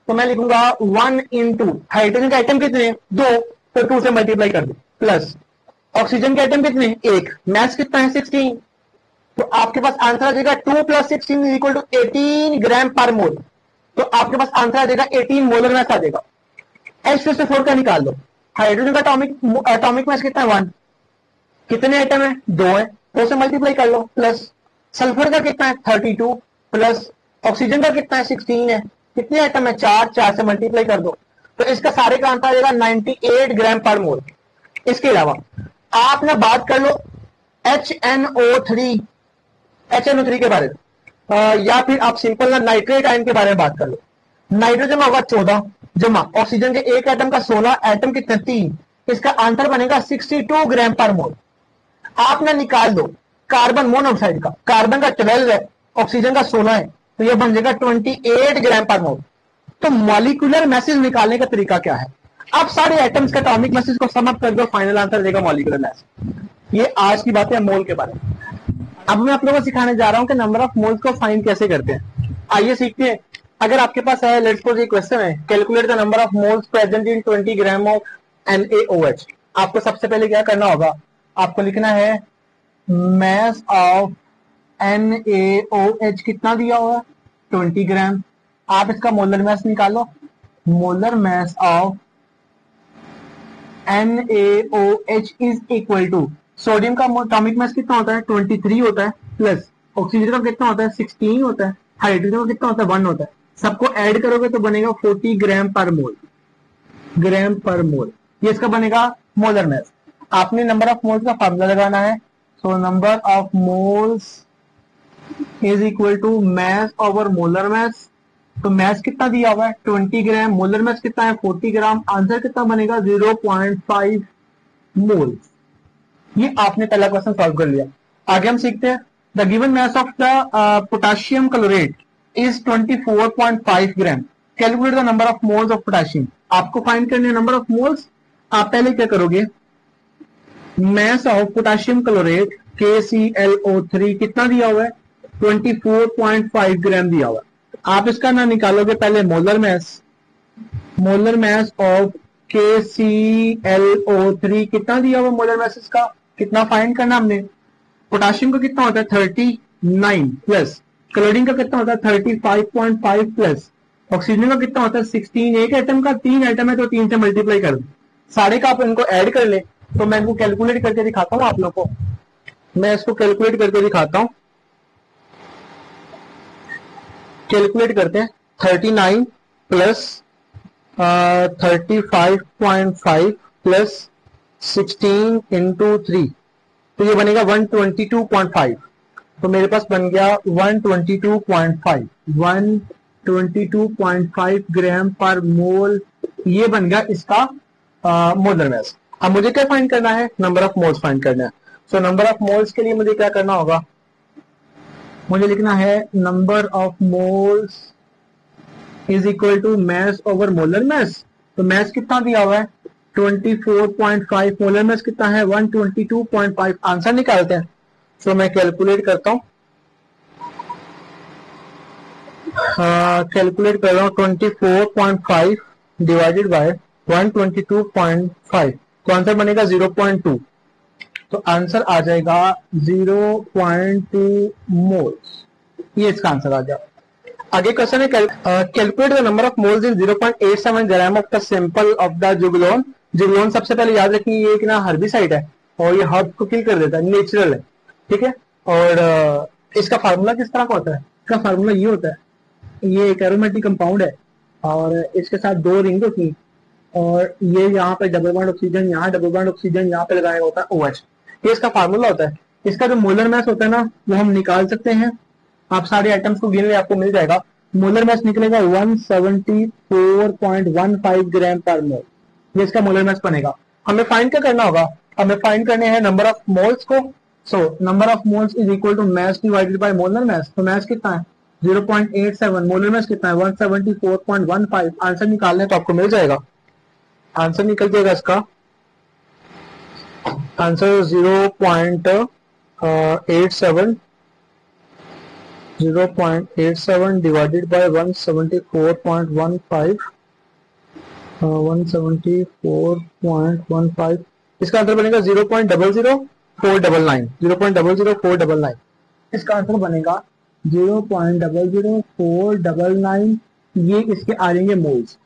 तो मैं लिखूंगा 1 into हाइड्रोजन का एटम कितने? 2, तो 2 से मल्टीप्लाई कर दो, प्लस ऑक्सीजन के एटम कितने? 1, मास कितना है? 16, तो आपके पास आंसर आ जाएगा 2 + 16 इक्वल टू 18 ग्राम पर मोल। तो आपके पास आंसर आ जाएगा 18 मोलर मास आ जाएगा। H2SO4 का निकाल दो। हाइड्रोजन का एटॉमिक मास कितना है? 1, कितने एटम है? 2 है, 2 से मल्टीप्लाई कर लो, प्लस सल्फर का कितना है? 32, प्लस ऑक्सीजन का कितना है? 16 है, कितने एटम है? 4, 4 से मल्टीप्लाई कर दो, तो इसका सारे का आंसर आ जाएगा 98 ग्राम पर मोल। इसके अलावा आप ना बात कर लो HNO3 के बारे में, या फिर आप सिंपल ना नाइट्रेट आयन के बारे में बात कर लो। नाइट्रोजन होगा 14 जमा ऑक्सीजन के एक एटम का 16, एटम कितने? 3, इसका आंसर बनेगा 62 ग्राम पर मोल। आप ना निकाल दो कार्बन मोनोऑक्साइड का, कार्बन का 12 है, ऑक्सीजन का 16 है, तो यह बन जाएगा 28 ग्राम पर मोल। तो मॉलिक्यूलर मैसेज निकालने का तरीका क्या है? आप सारे एटम्स के एटॉमिक मैसेज को सम अप कर दो, फाइनल आंसर देगा मॉलिक्यूलर मैसेज। ये आज की बात है मोल के बारे में। अब मैं आप लोगों को सिखाने जा रहा हूं कि नंबर ऑफ मोल्स को फाइंड कैसे करते हैं। आइए सीखते हैं। अगर आपके पास है, लेट्स सपोज ये क्वेश्चन है, calculate the number of moles present in 20 gram of NaOH। आपको सबसे पहले क्या करना होगा? आपको लिखना है मास ऑफ NaOH कितना दिया हुआ है? 20 ग्राम। आप इसका मोलर मास निकालो। Molar mass of NaOH is equal to, sodium का एटॉमिक मास कितना होता है? 23 होता है, प्लस ऑक्सीजन का कितना होता है? 16 होता है, हाइड्रोजन का कितना होता है? 1 होता है। सबको ऐड करोगे तो बनेगा 40 ग्राम पर मोल। ग्राम पर मोल, ये इसका बनेगा मोलर मास। आपने नंबर ऑफ मोल्स का फार्मूला लगाना है। So number of moles is equal to mass over molar mass. तो मास कितना दिया हुआ है? 20 ग्राम, मोलर मास कितना है? 40 ग्राम। आंसर कितना बनेगा? 0.5 मोल। ये आपने पहला क्वेश्चन सॉल्व कर लिया। आगे हम सीखते हैं। The given mass of the potassium chlorate is 24.5 gram. Calculate the number of moles of potassium. आपको फाइंड करने नंबर ऑफ मोल्स। आप पहले क्या करोगे? Mass of potassium chlorate KClO3 कितना दिया हुआ है? 24.5 ग्राम दिया हुआ है। आप इसका ना निकालोगे पहले molar mass. Molar mass of KClO3 कितना दिया हुआ मोलर मास इसका? कितना फाइंड करना हमने? पोटेशियम का कितना होता है? 39 प्लस क्लोरीन का कितना होता है? 35.5 प्लस ऑक्सीजन का कितना होता है? 16। एक एटम का 3 एटम है, तो 3 से मल्टीप्लाई कर दो, सारे का आप इनको ऐड कर ले। तो मैं इनको कैलकुलेट करके दिखाता हूं आप लोग को। मैं इसको कैलकुलेट करके दिखाता हूं। कैलकुलेट करते हैं। 39 प्लस 35.5 प्लस 16 इंटू 3, तो ये बनेगा 122.5। तो मेरे पास बन गया 122.5 122.5 ग्राम पर मोल। ये बन गया इसका मोलर मास। अब मुझे क्या फाइंड करना है? नंबर ऑफ मोल्स फाइंड करना है। सो नंबर ऑफ मोल्स के लिए मुझे क्या करना होगा? मुझे लिखना है number of moles is equal to mass over molar mass. तो मास कितना दिया हुआ है? 24.5, मोलर मास कितना है? 122.5। आंसर निकालते हैं। सो मैं कैलकुलेट करता हूं। कैलकुलेट कर रहा हूं। 24.5 डिवाइडेड बाय 122.5, तो आंसर बनेगा 0.2। तो आंसर आ जाएगा 0.2 मोल्स। ये इसका आंसर आ जाएगा। आगे क्वेश्चन है calculate the number of moles in 0.87 gram of the sample of the juglone. Juglone सबसे पहले याद रखिए ये एक ना हर्बिसाइड है और ये हर्ब को किल कर देता है, नेचुरल है, ठीक है। और इसका फार्मूला किस तरह का होता है? इसका फार्मूला ये होता है, ये एक एरोमेटिक कंपाउंड है और इसके साथ 2 रिंग होती और ये यहाँ पे डबल बॉन्ड ऑक्सीजन, यहाँ डबल बॉन्ड ऑक्सीजन, यहाँ पे लगाया होता है OH। ये इसका फार्मूला होता है। इसका जो मोलर मास होता है ना वो हम निकाल सकते हैं। आप सारे आइटम्स को गिन ले, आपको मिल जाएगा। मोलर मास निकलेगा 174.15 ग्राम पर मोल। ये इसका मोलर मास बनेगा। हमें फाइंड क्या करना होगा? हमें फाइंड करने हैं नंबर ऑफ मोल्स को। So number of moles is equal to mass divided by molar mass. तो मास कितना है? 0.87 मोलर मास कितना है 174.15। आंसर निकालने तो आपको मिल जाएगा, आंसर निकल जाएगा इसका आंसर 0.87 डिवाइडेड बाय 174.15 174.15 इसका आंसर बनेगा 0.00499 0.00499 इसका आंसर बनेगा 0.00499। ये इसके आ जाएंगे मोल्स।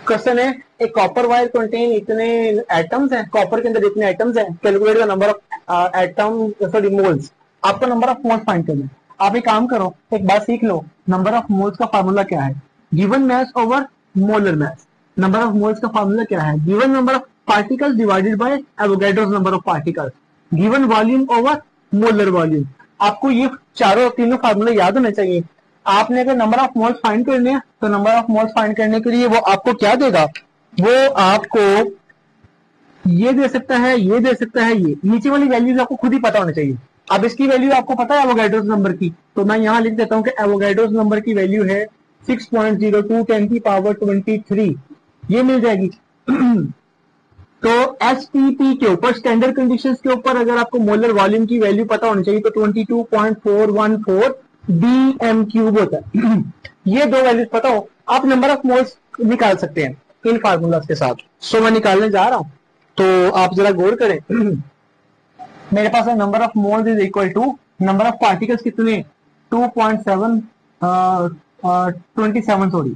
क्वेश्चन है एक कॉपर वायर कंटेन इतने एटम्स हैं, कॉपर के अंदर इतने एटम्स हैं, calculate the number of atom sorry moles. आपको नंबर ऑफ मोल्स फाइंड करना है। आप एक काम करो, एक बात सीख लो, नंबर ऑफ मोल्स का फार्मूला क्या है, given mass over molar mass. Number of moles का फार्मूला क्या है, given number of particles divided bye Avogadro's number of particles, given volume over molar volume. आपको ये तीनों फार्मूले याद होने चाहिए। आपने अगर नंबर ऑफ मोल्स फाइंड करने हैं तो नंबर ऑफ मोल्स फाइंड करने के लिए वो आपको क्या देगा, वो आपको ये दे सकता है, ये दे सकता है, ये नीचे वाली वैल्यूज आपको खुद ही पता होनी चाहिए। अब इसकी वैल्यू आपको पता है एवोगैड्रोस नंबर की, तो मैं यहां लिख देता हूं कि एवोगैड्रोस नंबर की वैल्यू है 6.02 10 की पावर 23, ये मिल जाएगी। तो एसटीपी के ऊपर स्टैंडर्ड कंडीशंस के ऊपर अगर आपको मोलर वॉल्यूम की वैल्यू पता होनी चाहिए तो 22.414 डीएम क्यूब होता है। ये दो वैल्यूज पता हो, आप नंबर ऑफ मोल्स निकाल सकते हैं इन फार्मूलाज के साथ। सो मैं निकालने जा रहा हूं, तो आप जरा गौर करें। मेरे पास है number of moles is equal to number of particles कितने 2.7 27 सॉरी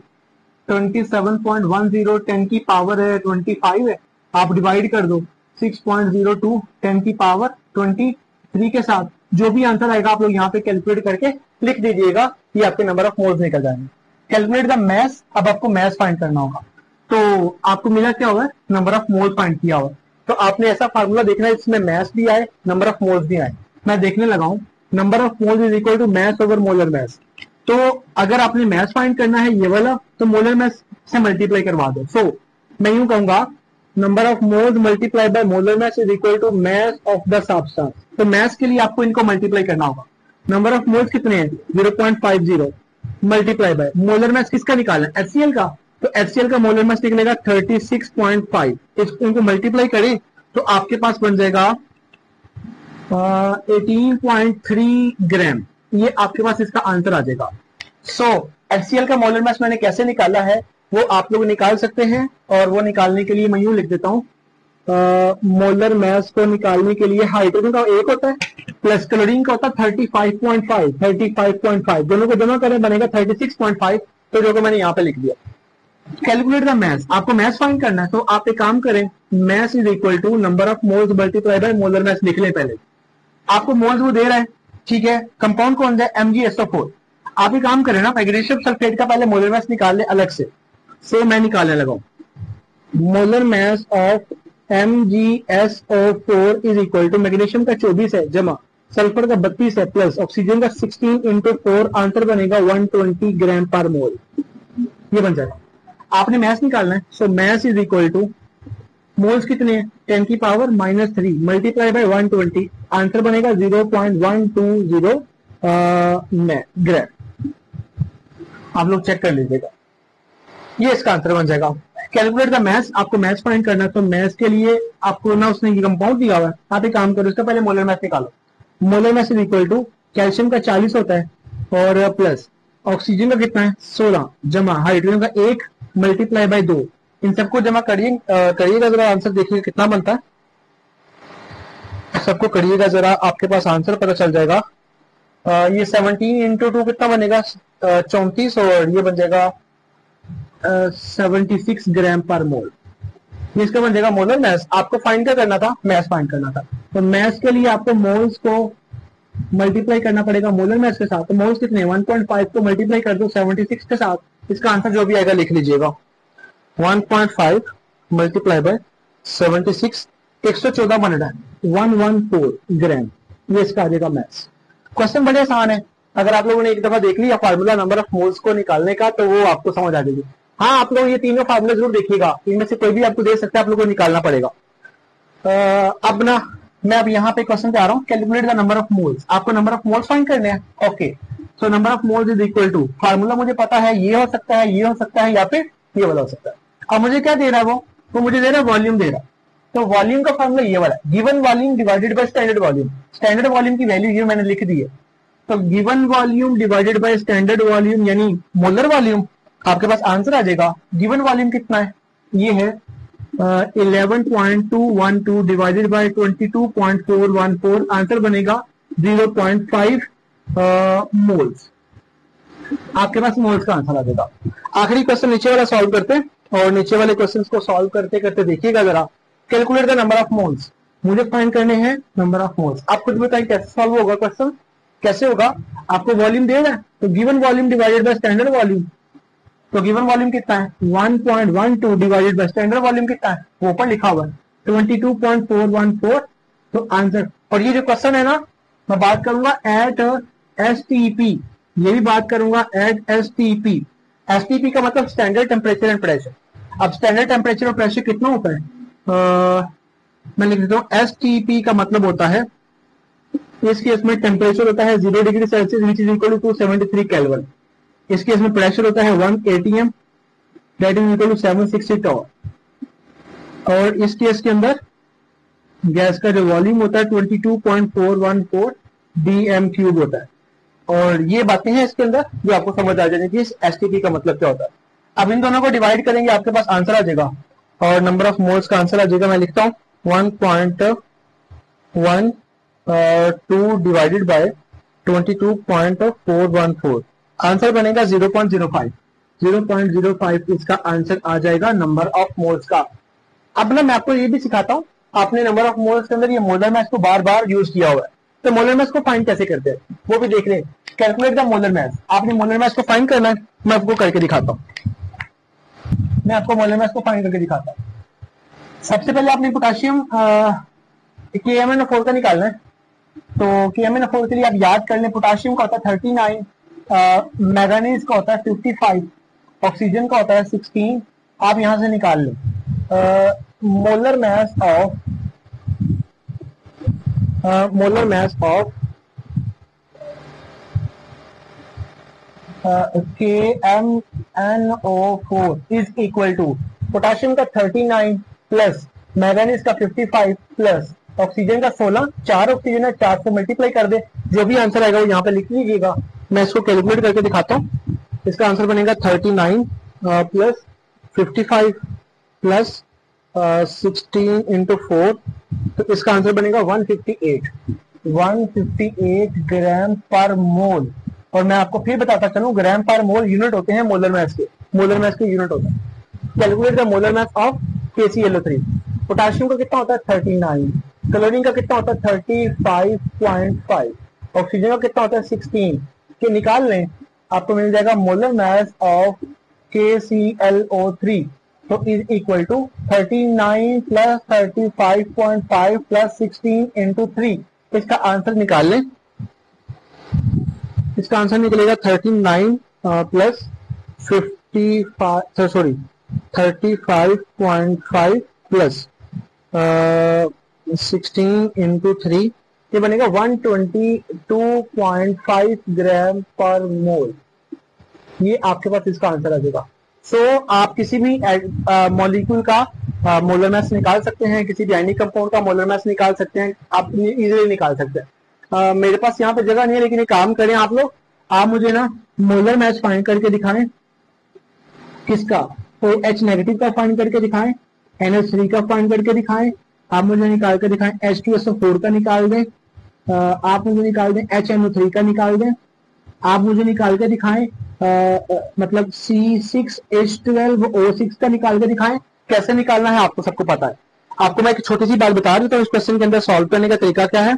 27.10 10 की पावर है 25 है, आप डिवाइड कर दो 6.02 10 की पावर 23 के साथ। जो भी आंसर आएगा आप लोग यहाँ पे कैलकुलेट करके लिख दीजिएगा, ये आपके नंबर ऑफ मोल्स निकल जाएंगे। कैलकुलेट द मैस, अब आपको मैस फाइंड करना होगा। तो आपको मिला क्या होगा, नंबर ऑफ मोल्स फाइंड किया होगा। तो आपने ऐसा फार्मूला देखना है जिसमें मैस भी आए, नंबर ऑफ मोल्स भी आए। मैं देखने लगा हूं, number of moles is equal to mass over molar mass. तो अगर आपने मैस फाइंड करना है ये वाला, तो मोलर मैस से मल्टीप्लाई करवा दो। सो मैं यूं कहूंगा number of moles multiply by molar mass is equal to mass of the substance. तो मैस के लिए आपको इनको मल्टीप्लाई करना होगा। नंबर ऑफ मोल्स कितने हैं 0.50 मल्टीप्लाई बाय मोलर मैस किसका निकालना है HCl का, तो HCl का मोलर मैस निकलेगा 36.5। इनको मल्टीप्लाई करें तो आपके पास बन जाएगा 18.3 ग्राम। ये आपके पास इसका आंसर आ जाएगा। सो HCl का मोलर मैस मैंने कैसे निकाला है वो आप लोग निकाल सकते हैं, और वो निकालने के लिए मैं यूं लिख देता हूं, मोलर मैस को निकालने के लिए हाइड्रोजन का 1 होता है प्लस क्लोरीन का होता है 35.5 दोनों को जमा करें बनेगा 36.5। तो जो मैंने यहाँ पे लिख दिया। कैलकुलेट द मैस, आपको मैस फाइंड करना है, तो आप एक काम करें, mass is equal to number of moles multiply by molar mass लिख लें। पहले आपको मोल्स वो दे रहा है, ठीक है, कंपाउंड कौन सा है MgSO4। आप एक काम करें ना, मैग्नीशियम सल्फेट का पहले मोलर मैस निकाल ले अलग से मैं निकालने लगा हूं। Molar mass of MgSO4 is equal to magnesium का 24 है जमा सल्फर का 32 है प्लस ऑक्सीजन का 16 इंटू 4, आंसर बनेगा 120 ग्राम पर मोल। ये बन जाएगा। आपने मैस निकालना है, so mass is equal to moles कितने हैं 10 की पावर -3 मल्टीप्लाई बाय 120, आंसर बनेगा 0.120 ग्राम। आप लोग चेक कर लीजिएगा, ये इसका आंसर बन जाएगा। कैलकुलेट द मैस, आपको मैस फाइंड करना है, तो मैस के लिए आपको ना उसने ये कंपाउंड दिया हुआ है, आप एक काम करो इसका पहले मोलर मैस निकालो। Molar mass is equal to calcium का 40 होता है और प्लस ऑक्सीजन का कितना है 16 जमा हाइड्रोजन का 1 मल्टीप्लाई बाय 2, इन सबको जमा करिएगा जरा, आंसर देखिए कितना बनता है। सबको करिएगा जरा, आपके पास आंसर पता चल जाएगा। ये 17 इंटू 2 कितना बनेगा 34 और ये बन जाएगा 76 ग्राम पर मोल। ये इसका बन जाएगा मोलर मैस। आपको फाइंड क्या करना था, मैस फाइंड करना था। तो मैस के लिए आपको मोल्स को मल्टीप्लाई करना पड़ेगा मोलर मैस के साथ। तो मोल्स कितने 1.5 को मल्टीप्लाई कर दो 76 के साथ, इसका आंसर जो भी आएगा लिख लीजिएगा 1.5 मल्टीप्लाई बाय 76 114 बन रहा है 114 ग्राम। ये इसका आ जाएगा मैस। क्वेश्चन बड़े आसान है, अगर आप लोगों ने एक दफा देख लिया फार्मूला नंबर ऑफ मोल्स को निकालने का तो वो आपको समझ आ जाएगी। हाँ, आप लोग ये तीनों फार्मूले जरूर देखिएगा, इनमें से कोई भी आपको दे सकता है, आप लोगों को निकालना पड़ेगा। अब ना मैं अब यहाँ पे क्वेश्चन पे आ रहा हूँ, calculate the number of moles. आपको नंबर ऑफ मोल्स फाइंड करने हैं। Okay, so number of moles is equal to, formula मुझे पता है, ये हो सकता है, ये हो सकता है, या फिर ये वाला हो सकता है। अब मुझे क्या दे रहा है वो मुझे दे रहा है वॉल्यूम दे रहा है। तो वॉल्यूम का फार्मूला ये वाला, given volume divided by standard volume. Standard volume की वैल्यू ये मैंने लिख दी है, तो given volume divided by standard volume यानी मोलर वॉल्यूम, आपके पास आंसर आ जाएगा। गिवन वॉल्यूम कितना है, ये है 11.212 डिवाइडेड बाय 22.414, आंसर बनेगा 0.5 मोल्स। आपके पास मोल्स का आंसर आ जाएगा। आखिरी क्वेश्चन नीचे वाला सॉल्व करते हैं, और नीचे वाले क्वेश्चंस को सॉल्व करते करते देखिएगा जरा। Calculate the number of moles, मुझे फाइंड करने हैं नंबर ऑफ मोल्स। आप खुद बताएं कैसे सॉल्व होगा क्वेश्चन, कैसे होगा। आपको वॉल्यूम दे रहा है, तो given volume divided by standard volume, तो गिवन वॉल्यूम कितना है 1.12 डिवाइडेड बाय स्टैंडर्ड वॉल्यूम कितना है, वो ऊपर लिखा हुआ है 22.414, तो आंसर। और ये जो क्वेश्चन है ना, मैं बात करूंगा एट एसटीपी, ये भी बात करूंगा एट एसटीपी। एसटीपी का मतलब स्टैंडर्ड टेम्परेचर एंड प्रेशर। अब स्टैंडर्ड टेम्परेचर और प्रेशर कितना होता है, मैं लिख देता हूँ, एसटीपी का मतलब होता है, इस केस में टेम्परेचर होता है 0 degree Celsius which is equal to 273 kelvin. इस केस में प्रेशर होता है 1 atm that is equal to 760 torr. और इस केस के अंदर गैस का जो वॉल्यूम होता है 22.414 dm क्यूब होता है। और ये बातें हैं इसके अंदर जो आपको समझ आ जाएगी कि एसटीपी का मतलब क्या होता है। अब इन दोनों को डिवाइड करेंगे, आपके पास आंसर आ जाएगा, और नंबर ऑफ मोल्स का आंसर आ जाएगा। मैं लिखता हूं 1.12 डिवाइडेड बाय 22.414, आंसर बनेगा 0.05। 0.05 इसका आंसर आ जाएगा नंबर ऑफ मोल्स का। अब ना मैं आपको ये भी सिखाता हूँ, आपने नंबर ऑफ मोल्स के अंदर ये मोलर मैथ को बार बार यूज किया हुआ है, तो मोलर मैथ को फाइंड कैसे करते हैं वो भी देख रहे हैं। कैलकुलेट द मोलर मैथ, आपने मोलर मैथ को फाइंड करना है, मैं आपको करके दिखाता हूँ। मैं आपको मोलर मैथ को फाइंड करके दिखाता हूँ। सबसे पहले आपने पोटाशियम KMnO4 का निकालना है, तो KMnO4 के लिए आप याद कर लें, पोटाशियम का होता है 39, मैंगनीज का होता है 55, ऑक्सीजन का होता है 16। आप यहां से निकाल लें molar mass of KMnO4 is equal to potassium का 39 प्लस मैंगनीज का 55 प्लस ऑक्सीजन का 16। 4 ऑक्सीजन है, 4 से मल्टीप्लाई कर दे, जो भी आंसर आएगा वो यहाँ पे लिख लीजिएगा। मैं इसको कैलकुलेट करके दिखाता हूँ। इसका आंसर बनेगा 39 प्लस 55 प्लस 16 इंटू 4, तो इसका आंसर बनेगा 158 ग्राम पर मोल। और मैं आपको फिर बताता चलूं, ग्राम पर मोल यूनिट होते हैं मोलर मास के, मोलर मास के यूनिट होते हैं। Calculate the molar mass of KClO3। Potassium का कितना होता है 39, क्लोरीन का कितना होता है 35.5, ऑक्सीजन का कितना होता है 16, के निकाल लें, आपको मिल जाएगा मोलर मास ऑफ KClO3, तो is equal to 39 plus 35.5 plus 16 into 3। इसका आंसर निकाल लें, इसका आंसर निकलेगा 39 प्लस 35.5 प्लस 16 इंटू 3, ये बनेगा 122.5 ग्राम पर मोल। ये आपके पास इसका आंसर आ जाएगा। सो आप किसी भी मॉलिक्यूल का मोलर मास निकाल सकते हैं, किसी भी आयनिक कंपाउंड का मोलर मास निकाल सकते हैं, आप इजीली निकाल सकते हैं। मेरे पास यहाँ पे जगह नहीं है, लेकिन एक काम करें आप लोग, आप मुझे ना मोलर मास फाइंड करके दिखाएं। किसका, तो H नेगेटिव का फाइंड करके दिखाएं, NH3 का फाइंड करके दिखाएं, आप मुझे निकाल के दिखाएं H2SO4 का निकाल दें, आप मुझे निकाल दें HNO3 का निकाल दें, आप मुझे निकाल के दिखाएं मतलब C6H12O6 का निकाल के दिखाएं। कैसे निकालना है आपको सबको पता है। आपको मैं एक छोटी सी बात बता देता हूँ, इस क्वेश्चन के अंदर सॉल्व करने का तरीका क्या है।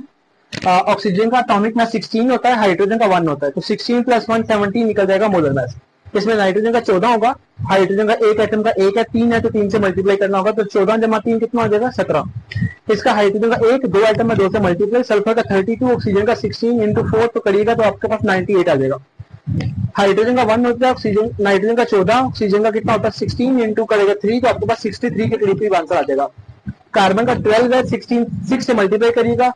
ऑक्सीजन का एटॉमिक मास 16 होता है, हाइड्रोजन का 1 होता है, तो 16 प्लस 1 17 निकल जाएगा मोलर मास। इसमें नाइट्रोजन का 14 होगा, हाइड्रोजन का एक एटम का 1 है, 3 है, तो 3 से मल्टीप्लाई करना होगा, तो 14 जमा 3 कितना हो जाएगा 17। इसका हाइड्रोजन का 1, 2 एटम में 2 से मल्टीप्लाई, सल्फर का 32, ऑक्सीजन का 16 इंटू 4 तो करिएगा तो आपके पास 98 आ जाएगा। हाइड्रोजन का 1 होता है, ऑक्सीजन नाइट्रोजन का 14, ऑक्सीजन का कितना होता है 16 इंटू करेगा 3, तो आपके पास 63 के करीब आंसर आ जाएगा। कार्बन का 12 है, 16 6 से मल्टीप्लाई करिएगा,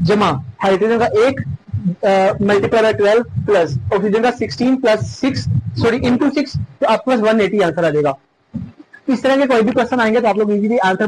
जमा हाइड्रोजन का 1, मल्टीप्लाई बाय 12 प्लस ऑक्सीजन का 16 प्लस 6 सॉरी इंटू 6, तो आपके पास 180 आंसर आ जाएगा। इस तरह के कोई भी क्वेश्चन आएंगे तो आप लोग इजीली आंसर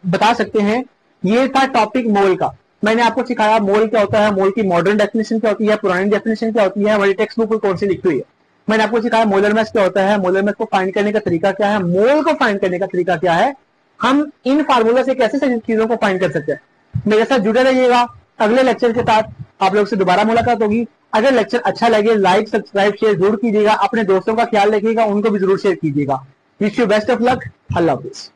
बता सकते हैं। ये था टॉपिक मोल का। मैंने आपको सिखाया मोल क्या होता है, मोल की मॉडर्न डेफिनेशन क्या होती है, पुरानी डेफिनेशन क्या होती है, हमारी टेक्स्ट बुक में कौन सी लिखी हुई है। मैंने आपको सिखाया मोलर मैथ क्या होता है, मोलर मैथ को फाइंड करने का तरीका क्या है, मोल को फाइंड करने का तरीका क्या है, हम इन फार्मूला से कैसे सारी चीजों को फाइंड कर सकते हैं। मेरे साथ जुड़े रहिएगा। अगले लेक्चर के साथ आप लोग से दोबारा मुलाकात होगी। अगर लेक्चर अच्छा लगे लाइक सब्सक्राइब शेयर जरूर कीजिएगा। अपने दोस्तों का ख्याल रखिएगा, उनको भी जरूर शेयर कीजिएगा। Wish you best of luck. Allah Hafiz.